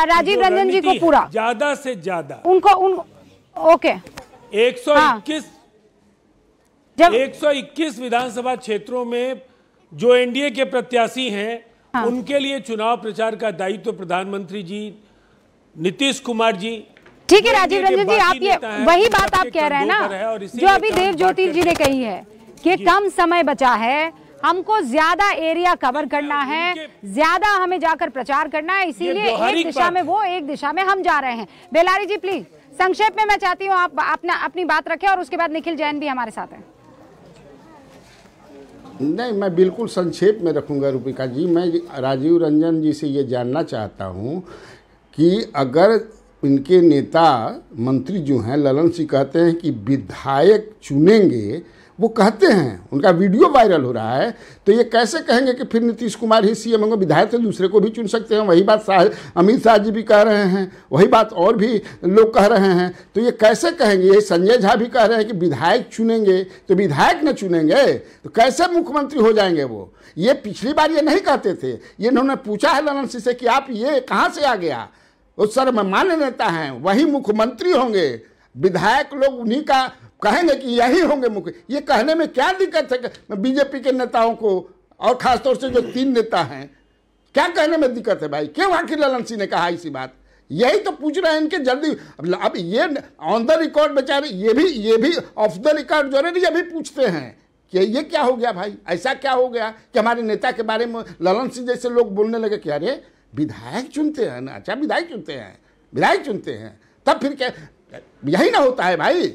राजीव रंजन जी को पूरा, ज्यादा से ज्यादा ओके 121 विधानसभा क्षेत्रों में जो एनडीए के प्रत्याशी हैं, उनके लिए चुनाव प्रचार का दायित्व प्रधानमंत्री जी नीतीश कुमार जी। ठीक है राजीव रंजन जी, आप ये वही बात आप कह रहे हैं ना जो अभी देव ज्योति जी ने कही है कि कम समय बचा है, हमको ज्यादा एरिया कवर करना है, ज्यादा हमें जाकर प्रचार करना है, इसीलिए एक दिशा में वो, एक दिशा में हम जा रहे हैं। बेलारी जी प्लीज संक्षेप में, मैं चाहती हूँ आप अपनी बात रखें और उसके बाद निखिल जैन भी हमारे साथ हैं। नहीं, मैं बिल्कुल संक्षेप में रखूंगा रूपिका जी। मैं राजीव रंजन जी से ये जानना चाहता हूँ कि अगर इनके नेता मंत्री जो हैं ललन सिंह कहते हैं कि विधायक चुनेंगे, वो कहते हैं, उनका वीडियो वायरल हो रहा है, तो ये कैसे कहेंगे कि फिर नीतीश कुमार ही सीएम होंगे? विधायक तो दूसरे को भी चुन सकते हैं। वही बात अमित शाह जी भी कह रहे हैं, वही बात और भी लोग कह रहे हैं। तो ये कैसे कहेंगे? ये संजय झा भी कह रहे हैं कि विधायक चुनेंगे, तो विधायक न चुनेंगे तो कैसे मुख्यमंत्री हो जाएंगे वो? ये पिछली बार ये नहीं कहते थे। ये इन्होंने पूछा है ललन सिंह से कि आप ये कहाँ से आ गया? वो सर्वमान्य नेता हैं, वही मुख्यमंत्री होंगे, विधायक लोग उन्हीं का कहेंगे कि यही होंगे मुख्य। ये कहने में क्या दिक्कत है बीजेपी के नेताओं को, और खासतौर से जो 3 नेता हैं, क्या कहने में दिक्कत है भाई? क्यों आखिर ललन सिंह ने कहा इसी बात? यही तो पूछ रहे हैं इनके जल्दी। अब ये ऑन द रिकॉर्ड बेचारे, ये भी ऑफ द रिकॉर्ड जो है ये भी पूछते हैं कि ये क्या हो गया भाई, ऐसा क्या हो गया कि हमारे नेता के बारे में ललन सिंह जैसे लोग बोलने लगे कि अरे विधायक चुनते हैं ना, अच्छा विधायक चुनते हैं, तब फिर क्या? यही ना होता है भाई।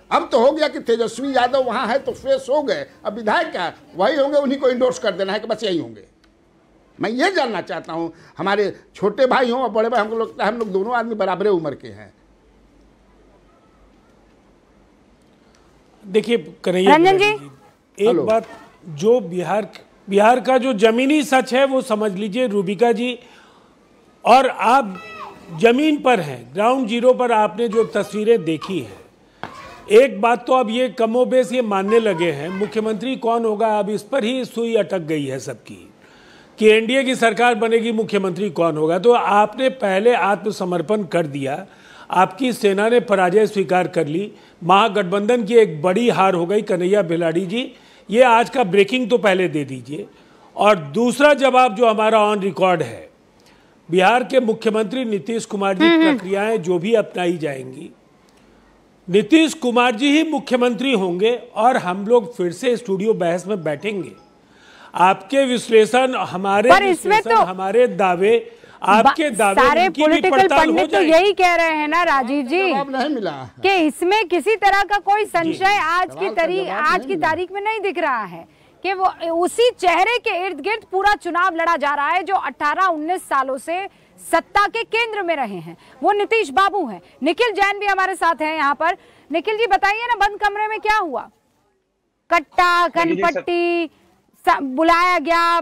अब तो हो गया कि तेजस्वी यादव वहां है तो फेस हो गए, अब विधायक क्या वही होंगे, उन्हीं को इंडोर्स कर देना है कि बस यही होंगे। मैं ये जानना चाहता हूं, हमारे छोटे भाई हों और बड़े भाई, हमको लगता है हम लोग दोनों आदमी बराबर उम्र के हैं। देखिए कन्हैया रंजन जी, एक बात जो बिहार का जो जमीनी सच है वो समझ लीजिए रूबिका जी, और आप जमीन पर हैं, ग्राउंड जीरो पर आपने जो तस्वीरें देखी हैं, एक बात तो अब ये कमोबेश ये मानने लगे हैं, मुख्यमंत्री कौन होगा अब इस पर ही सुई अटक गई है सबकी कि एनडीए की सरकार बनेगी, मुख्यमंत्री कौन होगा। तो आपने पहले आत्मसमर्पण कर दिया, आपकी सेना ने पराजय स्वीकार कर ली, महागठबंधन की एक बड़ी हार हो गई। कन्हैया बेलाड़ी जी, ये आज का ब्रेकिंग तो पहले दे दीजिए। और दूसरा जवाब जो हमारा ऑन रिकॉर्ड है, बिहार के मुख्यमंत्री नीतीश कुमार जी, प्रक्रियाएं जो भी अपनाई जाएंगी, नीतीश कुमार जी ही मुख्यमंत्री होंगे और हम लोग फिर से स्टूडियो बहस में बैठेंगे। आपके विश्लेषण, हमारे विश्लेषण, हमारे दावे, आपके दावे, सारे पॉलिटिकल पंडित तो यही कह रहे हैं ना राजीव जी, नहीं मिला कि इसमें किसी तरह का कोई संशय आज की तारीख में नहीं दिख रहा है कि वो उसी चेहरे के इर्द गिर्द पूरा चुनाव लड़ा जा रहा है जो 18-19 सालों से सत्ता के केंद्र में रहे हैं, वो नीतीश बाबू हैं। निखिल जैन भी हमारे साथ हैं यहाँ पर। निखिल जी बताइए ना, बंद कमरे में क्या हुआ? कट्टा, कनपट्टी, बुलाया गया,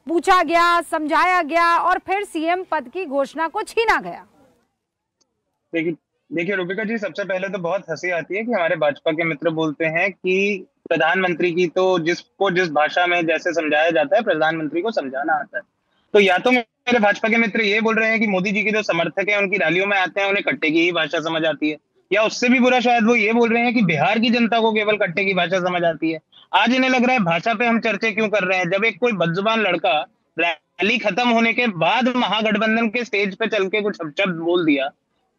पूछा गया, समझाया गया और फिर सीएम पद की घोषणा को छीना गया। देखिए देखिए रूबिका जी, सबसे पहले तो बहुत हंसी आती है कि हमारे भाजपा के मित्र बोलते हैं कि प्रधानमंत्री की तो जिसको जिस भाषा में जैसे समझाया जाता है प्रधानमंत्री को समझाना आता है। तो या तो मेरे भाजपा के मित्र ये बोल रहे हैं कि मोदी जी के जो समर्थक हैं उनकी रैलियों में आते हैं उन्हें कट्टे की ही भाषा समझ आती है, या उससे भी बुरा शायद वो ये बोल रहे हैं कि बिहार की जनता को केवल कट्टे की भाषा समझ आती है। आज इन्हें लग रहा है भाषा पे हम चर्चा क्यों कर रहे हैं, जब एक कोई बदजुबान लड़का रैली खत्म होने के बाद महागठबंधन के स्टेज पे चल के कुछ शब्द बोल दिया,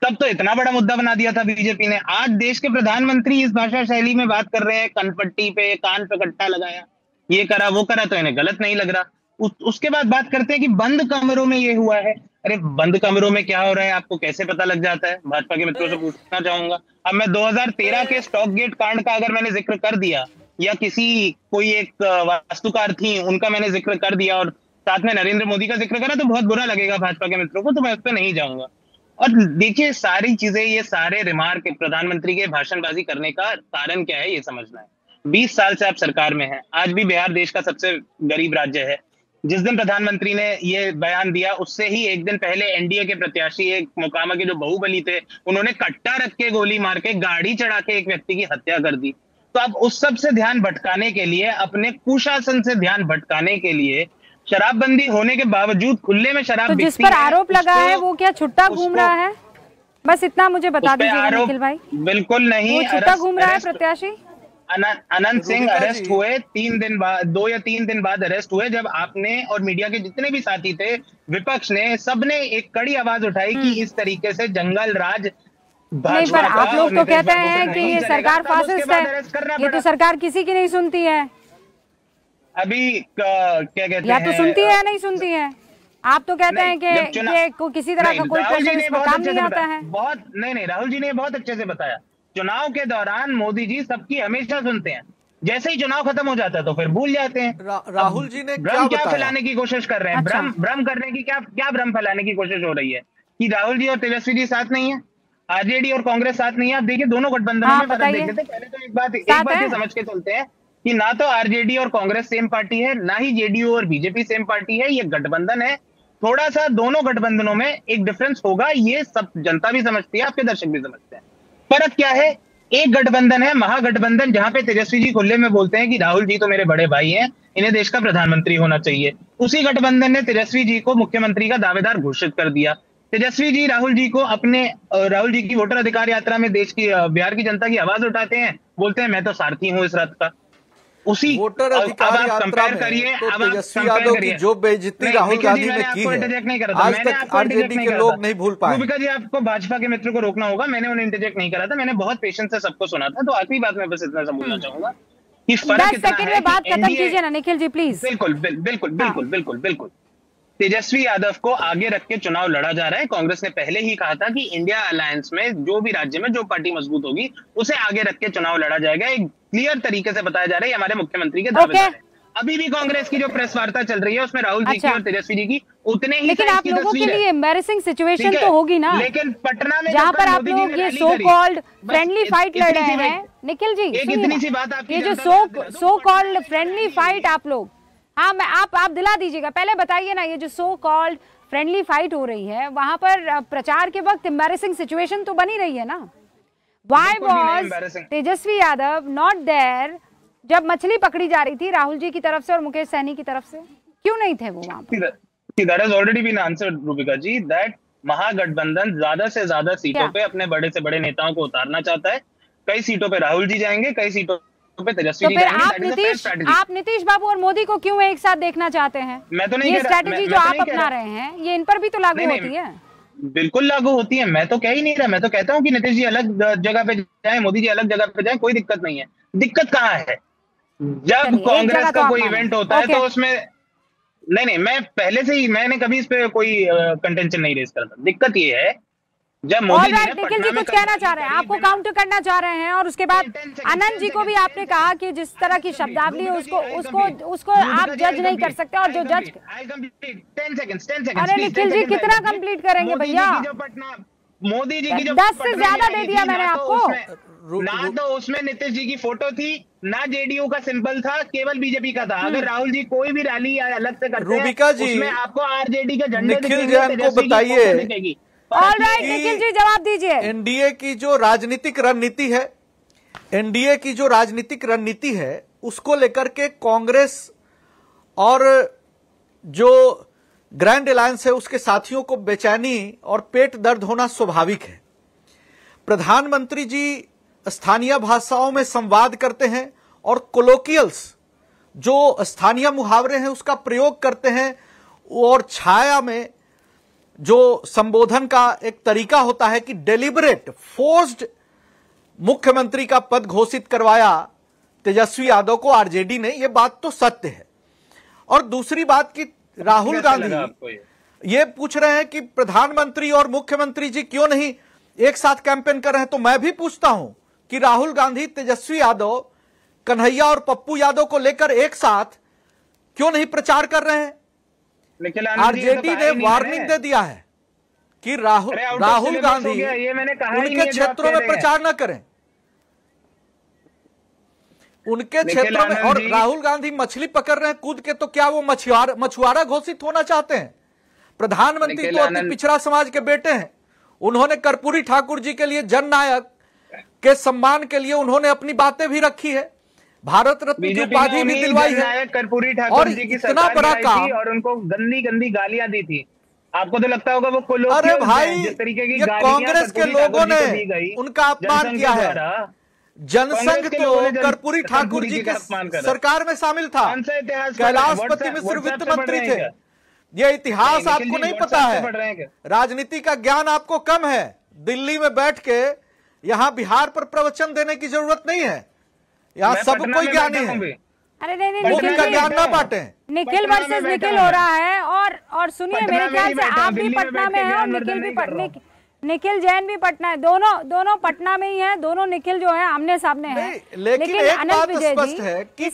तब तो इतना बड़ा मुद्दा बना दिया था बीजेपी ने। आज देश के प्रधानमंत्री इस भाषा शैली में बात कर रहे हैं, कनपट्टी पे कान पे कट्टा लगाया, ये करा वो करा, तो इन्हें गलत नहीं लग रहा। उसके बाद बात करते हैं कि बंद कमरों में ये हुआ है। अरे बंद कमरों में क्या हो रहा है आपको कैसे पता लग जाता है? भाजपा के मित्रों से पूछना चाहूंगा। अब मैं 2013 के स्टॉक गेट कांड का अगर मैंने जिक्र कर दिया, या कोई एक वास्तुकार थी उनका मैंने जिक्र कर दिया और साथ में नरेंद्र मोदी का जिक्र करा, तो बहुत बुरा लगेगा भाजपा के मित्रों को, तो मैं उस पर नहीं जाऊंगा। और देखिए सारी चीजें, ये सारे रिमार्क प्रधानमंत्री के भाषणबाजी करने का कारण क्या है ये समझना है। 20 साल से आप सरकार में हैं, आज भी बिहार देश का सबसे गरीब राज्य है। जिस दिन प्रधानमंत्री ने ये बयान दिया उससे ही एक दिन पहले एनडीए के प्रत्याशी, एक मोकामा के जो बाहुबली थे, उन्होंने कट्टा रख के गोली मार के गाड़ी चढ़ा के एक व्यक्ति की हत्या कर दी। तो अब उस सब से ध्यान भटकाने के लिए, अपने कुशासन से ध्यान भटकाने के लिए, शराबबंदी होने के बावजूद खुले में शराब, तो जिस पर आरोप लगा है वो क्या छुट्टा घूम रहा है? बस इतना मुझे बता दीजिएगा निखिल भाई। बिल्कुल नहीं, वो छुट्टा घूम रहा है प्रत्याशी। अनंत सिंह अरेस्ट हुए 3 दिन बाद, 2 या 3 दिन बाद अरेस्ट हुए, जब आपने और मीडिया के जितने भी साथी थे, विपक्ष ने, सबने एक कड़ी आवाज उठाई कि इस तरीके से जंगल राज नहीं, पर आप लोग तो कहते हैं कि ये सरकार फासिस्ट है, ये तो सरकार किसी की नहीं सुनती है। अभी क्या कहते हैं, या तो सुनती है या नहीं सुनती है। आप तो कहते हैं कि ये किसी तरह का कोई प्रेशर इस पर काम नहीं आता है। बहुत नहीं, राहुल जी ने बहुत अच्छे से बताया। चुनाव के दौरान मोदी जी सबकी हमेशा सुनते हैं, जैसे ही चुनाव खत्म हो जाता है तो फिर भूल जाते हैं। राहुल जी ने भ्रम क्या फैलाने की कोशिश कर रहे हैं? भ्रम करने की क्या भ्रम फैलाने की कोशिश हो रही है कि राहुल जी और तेजस्वी जी साथ नहीं है, आरजेडी और कांग्रेस साथ नहीं है। आप देखिए दोनों गठबंधनों में फर्क देख लेते। पहले तो एक बात ये समझ के चलते हैं कि ना तो आरजेडी और कांग्रेस सेम पार्टी है, ना ही जेडीयू और बीजेपी सेम पार्टी है, ये गठबंधन है। थोड़ा सा दोनों गठबंधनों में एक डिफरेंस होगा, ये सब जनता भी समझती है, आपके दर्शक भी समझते हैं। फर्क क्या है? एक गठबंधन है महागठबंधन, जहां पे तेजस्वी जी खुले में बोलते हैं कि राहुल जी तो मेरे बड़े भाई हैं, इन्हें देश का प्रधानमंत्री होना चाहिए। उसी गठबंधन ने तेजस्वी जी को मुख्यमंत्री का दावेदार घोषित कर दिया। तेजस्वी जी राहुल जी की वोटर अधिकार यात्रा में बिहार की जनता की आवाज उठाते हैं, बोलते हैं मैं तो सारथी हूं इस रथ का। उसी वोटर अधिकार यात्रा में तो तेजस्वी यादव की जो बेइज्जती राहुल गांधी ने की है, आज तक आरजेडी के लोग नहीं भूल पाए। रूबिका जी, आपको भाजपा के मित्र को रोकना होगा, मैंने उन्हें इंटरजेक्ट नहीं करा था, मैंने बहुत पेशेंस से सबको सुना था। तो आखिरी बात मैं बस इतना समझना चाहूंगा कि फर्क 10 सेकंड में बात खत्म कीजिए ना निखिल जी प्लीज। बिल्कुल। तेजस्वी यादव को आगे रख के चुनाव लड़ा जा रहा है। कांग्रेस ने पहले ही कहा था कि इंडिया अलायंस में जो भी राज्य में जो पार्टी मजबूत होगी उसे आगे रख के चुनाव लड़ा जाएगा। एक क्लियर तरीके से बताया जा रहा है, हमारे मुख्यमंत्री के दावेदार हैं। अभी भी कांग्रेस की जो प्रेस वार्ता चल रही है उसमें राहुल जी की और तेजस्वी जी की उतने ही, लेकिन आप लोगों के लिए एम्बैरेसिंग सिचुएशन तो होगी ना, लेकिन पटना में जहाँ पर आप लोग ये सो कॉल्ड फ्रेंडली फाइट लड़ रहे हैं। निखिल जी इतनी सी बात, ये जो सो कॉल्ड फ्रेंडली फाइट आप लोग, हाँ मैं आप दिला दीजिएगा, पहले बताइए ना, ये जो सो कॉल्ड फ्रेंडली फाइट हो रही है वहां पर प्रचार के वक्त एम्बैरेसिंग सिचुएशन तो बनी रही है ना। Why was Tejashwi Yadav not there जब मछली पकड़ी जा रही थी राहुल जी की तरफ से और मुकेश सहनी की तरफ से? क्यों नहीं थे वो वहां पर? That has already been answered, Rubika ji, that महागठबंधन ज्यादा से ज्यादा सीटों पे अपने बड़े से बड़े नेताओं को उतारना चाहता है। कई सीटों पे राहुल जी जाएंगे, कई सीटों पे तेजस्वी जी जाएंगे। आप नीतीश बाबू और मोदी को क्यों एक साथ देखना चाहते हैं? मैं तो नहीं, ये स्ट्रैटेजी जो आप अपना रहे हैं ये इन पर भी तो लागू होती है। बिल्कुल लागू होती है, मैं तो कह ही नहीं रहा। मैं तो कहता हूँ कि नीतीश जी अलग जगह पे जाए, मोदी जी अलग जगह पे जाए, कोई दिक्कत नहीं है। दिक्कत कहाँ है? जब कांग्रेस का कोई इवेंट होता है तो उसमें नहीं, मैं पहले से ही, मैंने कभी इस पे कोई कंटेंशन नहीं रेज करता। दिक्कत ये है जब मोदी जी निखिल जी कुछ कहना चाह रहे हैं, आपको काउंटर करना चाह रहे हैं, और उसके बाद आनंद जी को भी आपने कहा कि जिस तरह की शब्दावली है उसको आप जज नहीं कर सकते, और जो जज, अरे निखिल जी कितना कंप्लीट करेंगे भैया? मोदी जी की जो 10 से ज्यादा दे दिया मैंने आपको। ना तो उसमें नीतीश जी की फोटो थी, ना जेडीयू का सिंबल था, केवल बीजेपी का था। अगर राहुल जी कोई भी रैली अलग से करते हैं रूबिका जी, उसमें आपको आरजेडी के झंडे निखिल जैन को बताइए ऑलराइट निखिल जी जवाब दीजिए। एनडीए की जो राजनीतिक रणनीति है, एनडीए की जो राजनीतिक रणनीति है उसको लेकर के कांग्रेस और जो ग्रैंड अलायंस है उसके साथियों को बेचैनी और पेट दर्द होना स्वाभाविक है। प्रधानमंत्री जी स्थानीय भाषाओं में संवाद करते हैं और कोलोकियल्स जो स्थानीय मुहावरे हैं उसका प्रयोग करते हैं, और छाया में जो संबोधन का एक तरीका होता है कि डेलिबरेट फोर्स्ड मुख्यमंत्री का पद घोषित करवाया तेजस्वी यादव को आरजेडी ने, यह बात तो सत्य है। और दूसरी बात कि राहुल गांधी ये पूछ रहे हैं कि प्रधानमंत्री और मुख्यमंत्री जी क्यों नहीं एक साथ कैंपेन कर रहे हैं, तो मैं भी पूछता हूं कि राहुल गांधी तेजस्वी यादव, कन्हैया और पप्पू यादव को लेकर एक साथ क्यों नहीं प्रचार कर रहे हैं? आरजेडी ने वार्निंग दे दिया है कि राहुल गांधी उनके क्षेत्रों में प्रचार न करें, उनके क्षेत्रों में। और राहुल गांधी मछली पकड़ रहे हैं कूद के, तो क्या वो मछुआरा घोषित होना चाहते हैं? प्रधानमंत्री तो अति पिछड़ा समाज के बेटे हैं। उन्होंने कर्पूरी ठाकुर जी के लिए, जननायक के सम्मान के लिए उन्होंने अपनी बातें भी रखी है, भारत रत्न की उपाधि भी दिलवाई है। कर्पूरी ठाकुर जी की इतना बड़ा काम, और उनको गंदी गंदी गालियां दी थी। आपको तो लगता होगा वो अरे भाई, जिस तरीके की कांग्रेस के लोगों ने उनका अपमान किया है। जनसंघ तो कर्पूरी ठाकुर जी की सरकार में शामिल था, कैलाशपति मिश्र वित्त मंत्री थे। ये इतिहास आपको नहीं पता है, राजनीति का ज्ञान आपको कम है। दिल्ली में बैठ के यहाँ बिहार पर प्रवचन देने की जरूरत नहीं है, यहाँ सब कोई ज्ञानी है। अरे नहीं निखिल का ज्ञान ना बांटे। निखिल वर्सेस निखिल हो रहा है। और सुनिए, मेरे ख्याल से आप भी पटना में हैं और निखिल भी निखिल जैन भी पटना है, दोनों पटना में ही हैं। दोनों निखिल जो है आमने सामने हैं। लेकिन अनंत विजय जी है कि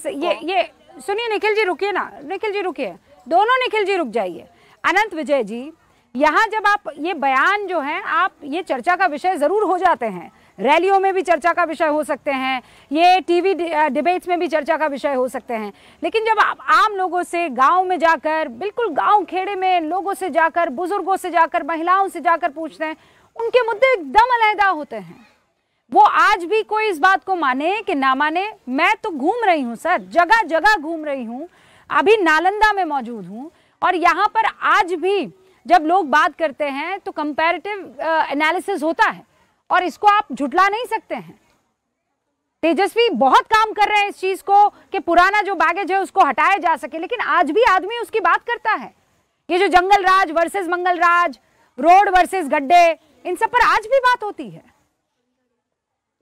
ये सुनिए, निखिल जी रुकिए ना, निखिल जी रुकिए, दोनों निखिल जी रुक जाइए। अनंत विजय जी, यहाँ जब आप ये बयान जो है, आप ये चर्चा का विषय जरूर हो जाते हैं, रैलियों में भी चर्चा का विषय हो सकते हैं, ये टीवी डिबेट्स में भी चर्चा का विषय हो सकते हैं, लेकिन जब आप आम लोगों से गांव में जाकर, बिल्कुल गांव खेड़े में लोगों से जाकर, बुजुर्गों से जाकर, महिलाओं से जाकर पूछते हैं, उनके मुद्दे एकदम अलहदा होते हैं। वो आज भी कोई इस बात को माने कि ना माने, मैं तो घूम रही हूँ सर, जगह जगह घूम रही हूँ, अभी नालंदा में मौजूद हूँ, और यहाँ पर आज भी जब लोग बात करते हैं तो कंपैरेटिव एनालिसिस होता है, और इसको आप झुटला नहीं सकते हैं। तेजस्वी बहुत काम कर रहे हैं इस चीज को कि पुराना जो बैगेज है उसको हटाया जा सके, लेकिन आज भी आदमी उसकी बात करता है। ये जो जंगल राज वर्सेस मंगल राज, रोड वर्सेस गड्ढे, इन सब पर आज भी बात होती है।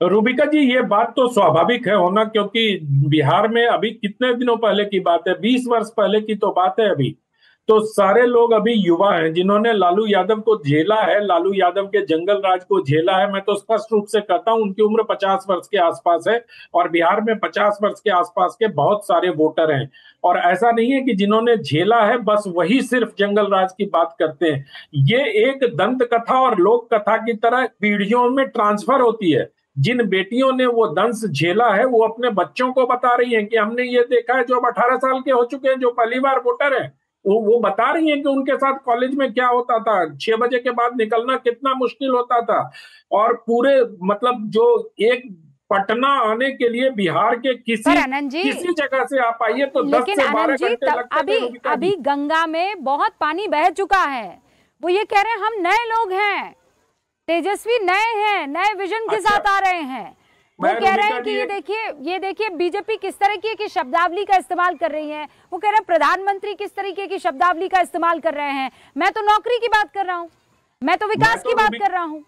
रूबिका जी, ये बात तो स्वाभाविक है होना, क्योंकि बिहार में अभी कितने दिनों पहले की बात है, 20 वर्ष पहले की तो बात है। अभी तो सारे लोग अभी युवा हैं जिन्होंने लालू यादव को झेला है, लालू यादव के जंगल राज को झेला है। मैं तो स्पष्ट रूप से कहता हूं, उनकी उम्र 50 वर्ष के आसपास है, और बिहार में 50 वर्ष के आसपास के बहुत सारे वोटर हैं। और ऐसा नहीं है कि जिन्होंने झेला है बस वही सिर्फ जंगल राज की बात करते हैं। ये एक दंत कथा और लोक कथा की तरह पीढ़ियों में ट्रांसफर होती है। जिन बेटियों ने वो दंश झेला है वो अपने बच्चों को बता रही हैं कि हमने ये देखा है, जो अब 18 साल के हो चुके हैं, जो पहली बार वोटर है, वो बता रही हैं कि उनके साथ कॉलेज में क्या होता था, 6 बजे के बाद निकलना कितना मुश्किल होता था। और पूरे मतलब जो एक पटना आने के लिए बिहार के किसी जगह से आप आइए तो 10 से 12 घंटे लगते हैं। अभी गंगा में बहुत पानी बह चुका है। वो ये कह रहे हैं हम नए लोग हैं, तेजस्वी नए हैं, नए विजन के साथ आ रहे हैं। वो कह रहे हैं कि ये देखिए बीजेपी किस तरह की शब्दावली का इस्तेमाल कर रही है। वो कह रहे हैं प्रधानमंत्री किस तरीके की शब्दावली का इस्तेमाल कर रहे हैं। मैं तो नौकरी की बात कर रहा हूँ, मैं तो विकास की बात कर रहा हूँ।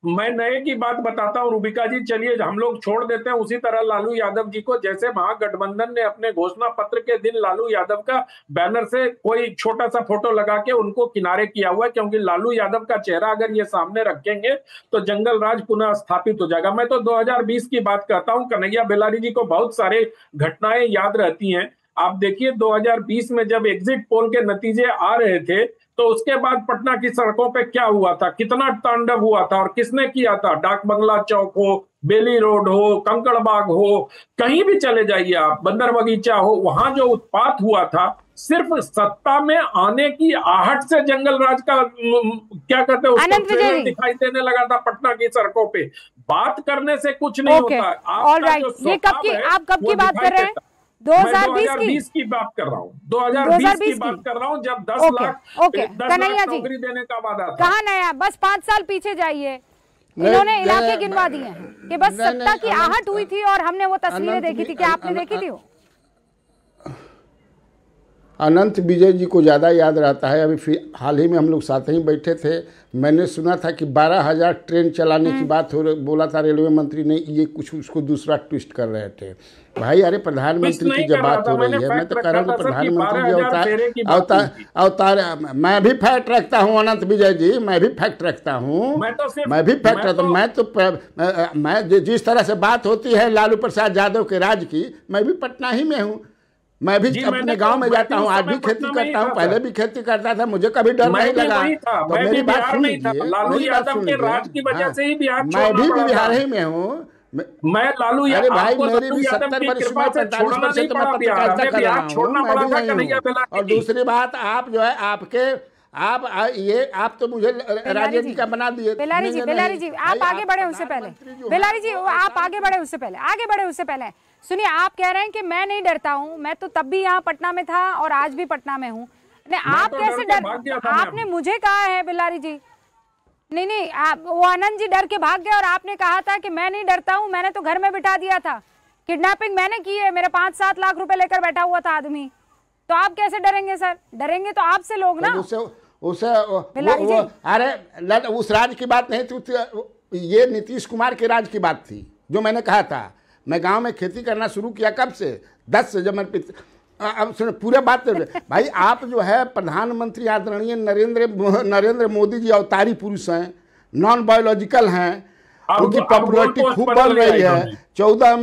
मैं नए की बात बताता हूं रूबिका जी, चलिए हम लोग छोड़ देते हैं उसी तरह लालू यादव जी को, जैसे महागठबंधन ने अपने घोषणा पत्र के दिन लालू यादव का बैनर से कोई छोटा सा फोटो लगा के उनको किनारे किया हुआ है, क्योंकि लालू यादव का चेहरा अगर ये सामने रखेंगे तो जंगल राज पुनः स्थापित हो जाएगा। मैं तो 2020 की बात करता हूँ। कन्हैया बेलारी जी को बहुत सारे घटनाएं याद रहती हैं। आप देखिए 2020 में जब एग्जिट पोल के नतीजे आ रहे थे तो उसके बाद पटना की सड़कों पे क्या हुआ था, कितना तांडव हुआ था और किसने किया था। डाक बंगला चौक हो, बेली रोड हो, कंकड़बाग हो, कहीं भी चले जाइए आप, बंदर बगीचा हो, वहां जो उत्पात हुआ था सिर्फ सत्ता में आने की आहट से जंगल राज का क्या कहते हैं उसको ट्रेलर दिखाई देने लगा था पटना की सड़कों पे। बात करने से कुछ नहीं होता। ऑलराइट, ये कब की, आप कब की बात कर रहे हैं? 2020 की बात कर रहा हूँ, 2020 की बात कर रहा हूँ, जब 10 लाख नौकरी देने का वादा था। कहाँ नया, बस 5 साल पीछे जाइए, इन्होंने इलाके गिनवा दिए हैं कि बस सत्ता की आहट हुई थी और हमने वो तस्वीरें देखी थी। क्या आपने देखी थी वो? अनंत विजय जी को ज़्यादा याद रहता है। अभी हाल ही में हम लोग साथ ही बैठे थे, मैंने सुना था कि 12,000 ट्रेन चलाने की बात बोला था रेलवे मंत्री ने, ये कुछ उसको दूसरा ट्विस्ट कर रहे थे। भाई अरे प्रधानमंत्री की जब बात हो रही है, मैं तो कह रहा हूँ प्रधानमंत्री जी अवतार मैं भी फैक्ट रखता हूँ अनंत विजय जी, मैं भी फैक्ट रखता हूँ, मैं भी फैक्ट रखता हूँ। मैं जिस तरह से बात होती है लालू प्रसाद यादव के राज की, मैं भी पटना ही में हूँ, मैं भी अपने गांव में जाता हूँ, आज भी खेती करता हूँ, पहले भी खेती करता था, मुझे कभी डर नहीं लगा। तो मेरी बात सुन लीजिए, मेरी बात सुन लीजिए, मैं भी बिहार ही में हूँ। मैं लालू अरे भाई मेरी भी 70 वर्ष में 45% तो मैं पत्रकारिता कर रहा हूँ, मैं भी नहीं हूँ। और दूसरी बात, आप जो है आप तो मुझे राजनीति का बना दिए। बेलारी जी आप आगे बढ़े उससे पहले, बेलारी जी आप आगे बढ़े उससे पहले सुनिए, आप कह रहे हैं कि मैं नहीं डरता हूं, मैं तो तब भी यहाँ पटना में था और आज भी पटना में हूँ। आप कैसे डर, आपने मुझे कहा है बेलारी जी, नहीं आप वो आनंद जी डर के भाग गए और आपने कहा था कि मैं नहीं डरता हूँ, मैंने तो घर में बिठा दिया था, किडनैपिंग मैंने की है, मेरे 5-7 लाख रुपए लेकर बैठा हुआ था आदमी, तो आप कैसे डरेंगे सर? डरेंगे तो आपसे लोग ना। अरे उस राज की बात नहीं थी, ये नीतीश कुमार के राज की बात थी जो मैंने कहा था। मैं गांव में खेती करना शुरू किया कब से? 10 से, जब मैं अब सुनो पूरे बात भाई, आप जो है प्रधानमंत्री आदरणीय नरेंद्र मोदी जी अवतारी पुरुष हैं, नॉन बायोलॉजिकल हैं, उनकी पॉपुलरिटी खूब बढ़ रही है। 14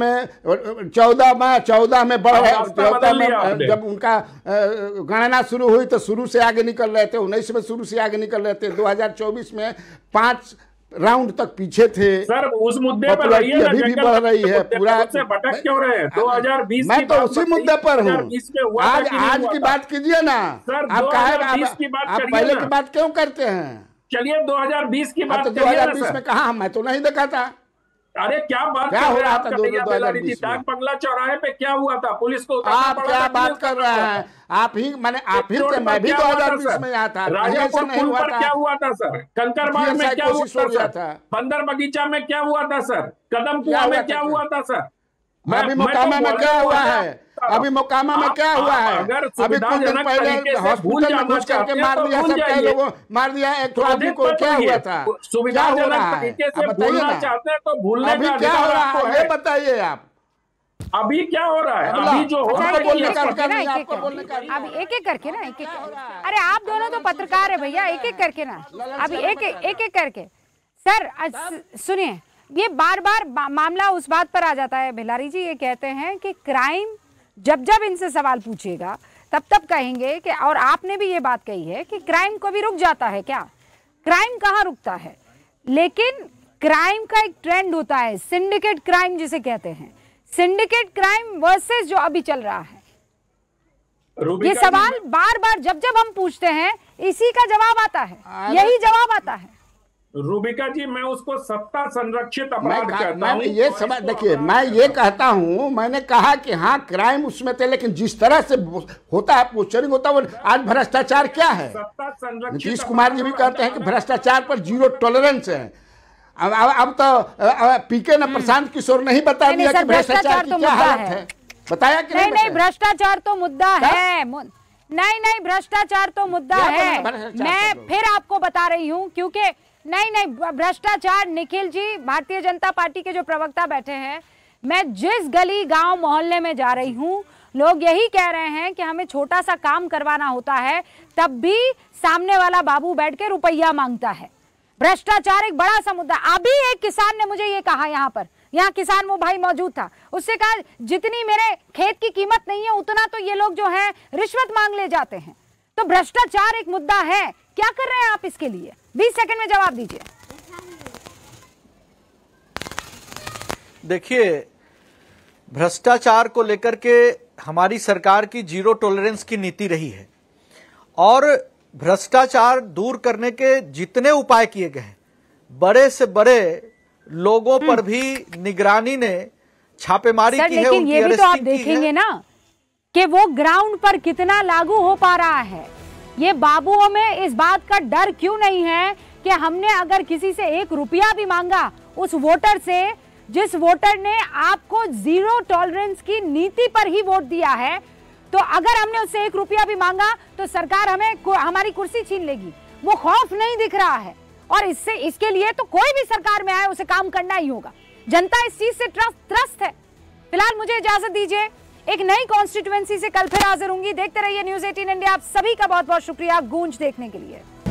में बढ़ रहा है, जब उनका गणना शुरू हुई तो शुरू से आगे निकल रहे थे, 19 में शुरू से आगे निकल रहे थे, 2024 में 5 राउंड तक पीछे थे। सर उस मुद्दे पर अभी भी बढ़ रही है पूरा, से भटक क्यों रहे हैं? 2020 मैं तो उसी मुद्दे पर हूँ। आज की बात कीजिए ना, आप पहले की बात क्यों करते हैं? चलिए 2020 की बात, 2020 में कहा, मैं तो नहीं देखा था। अरे क्या बात क्या हो रहा था 2020 डाक बंगला चौराहे पे क्या हुआ था? पुलिस को आप क्या बात कर रहे हैं? आप ही थे, मैं भी 2020 में आया था। क्या हुआ था सर? कंकरबाग में क्या हुआ था? बंदर बगीचा में क्या हुआ था सर? कदम कुआं में क्या हुआ था सर? अभी मोकामा में क्या हुआ है? अभी मोकामा में क्या हुआ है? अभी कुछ दिन पहले हॉस्पिटल में घुस करके मार दिया, सब कई लोगों मार दिया, एक तो आदमी को क्या हुआ था? क्या हो रहा है बताइए ना, अभी क्या हो रहा है ये बताइए आप। अभी क्या हो रहा है? अभी जो हो रहा है, अभी एक एक करके ना, एक एक, अरे आप दोनों तो पत्रकार है भैया, एक एक करके ना, अभी एक करके। सर सुनिए, ये बार बार मामला उस बात पर आ जाता है, बेलारी जी ये कहते हैं कि क्राइम, जब इनसे सवाल पूछिएगा तब कहेंगे कि, और आपने भी ये बात कही है कि क्राइम कभी रुक जाता है क्या? क्राइम कहाँ रुकता है? लेकिन क्राइम का एक ट्रेंड होता है, सिंडिकेट क्राइम जिसे कहते हैं, सिंडिकेट क्राइम वर्सेस जो अभी चल रहा है। ये सवाल बार बार जब हम पूछते हैं, इसी का जवाब आता है, यही जवाब आता है। रूबिका जी, मैं उसको सत्ता संरक्षित अपराध कहता हूं। ये समझ देखिए, मैं ये कहता हूं, मैंने कहा कि हाँ क्राइम उसमें थे, लेकिन जिस तरह से होता है पोस्चरिंग होता है, आज भ्रष्टाचार क्या है? नीतीश कुमार जी भी कहते हैं कि भ्रष्टाचार पर 0 टॉलरेंस है। अब तो पीके ने प्रशांत किशोर नहीं बता दिया कि भ्रष्टाचार की क्या हालत है, बताया कि नहीं? भ्रष्टाचार तो मुद्दा है, नहीं भ्रष्टाचार तो मुद्दा है। मैं फिर आपको बता रही हूँ, क्योंकि नहीं भ्रष्टाचार, निखिल जी भारतीय जनता पार्टी के जो प्रवक्ता बैठे हैं, मैं जिस गली गांव मोहल्ले में जा रही हूं, लोग यही कह रहे हैं कि हमें छोटा सा काम करवाना होता है, तब भी सामने वाला बाबू बैठ के रुपया मांगता है। भ्रष्टाचार एक बड़ा सा मुद्दा। अभी एक किसान ने मुझे ये कहा, यहाँ किसान वो भाई मौजूद था, उससे कहा जितनी मेरे खेत की कीमत नहीं है उतना तो ये लोग जो है रिश्वत मांग ले जाते हैं। तो भ्रष्टाचार एक मुद्दा है, क्या कर रहे हैं आप इसके लिए? 20 सेकंड में जवाब दीजिए। देखिए, भ्रष्टाचार को लेकर के हमारी सरकार की जीरो टॉलरेंस की नीति रही है और भ्रष्टाचार दूर करने के जितने उपाय किए गए हैं, बड़े से बड़े लोगों पर भी निगरानी ने छापेमारी की है, लेकिन ये भी तो आप देखेंगे ना कि वो ग्राउंड पर कितना लागू हो पा रहा है। ये बाबुओं में इस बात का डर क्यों नहीं है कि हमने अगर किसी से 1 रुपया भी मांगा उस वोटर से, जिस वोटर ने आपको जीरो टॉलरेंस की नीति पर ही वोट दिया है, तो अगर हमने उससे 1 रुपया भी मांगा तो सरकार हमारी कुर्सी छीन लेगी। वो खौफ नहीं दिख रहा है और इसके लिए तो कोई भी सरकार में आए उसे काम करना ही होगा। जनता इस चीज से त्रस्त है। फिलहाल मुझे इजाजत दीजिए, एक नई कॉन्स्टिट्यूएंसी से कल फिर हाजिर होंगी। देखते रहिए न्यूज़ 18 इंडिया। आप सभी का बहुत बहुत शुक्रिया गूंज देखने के लिए।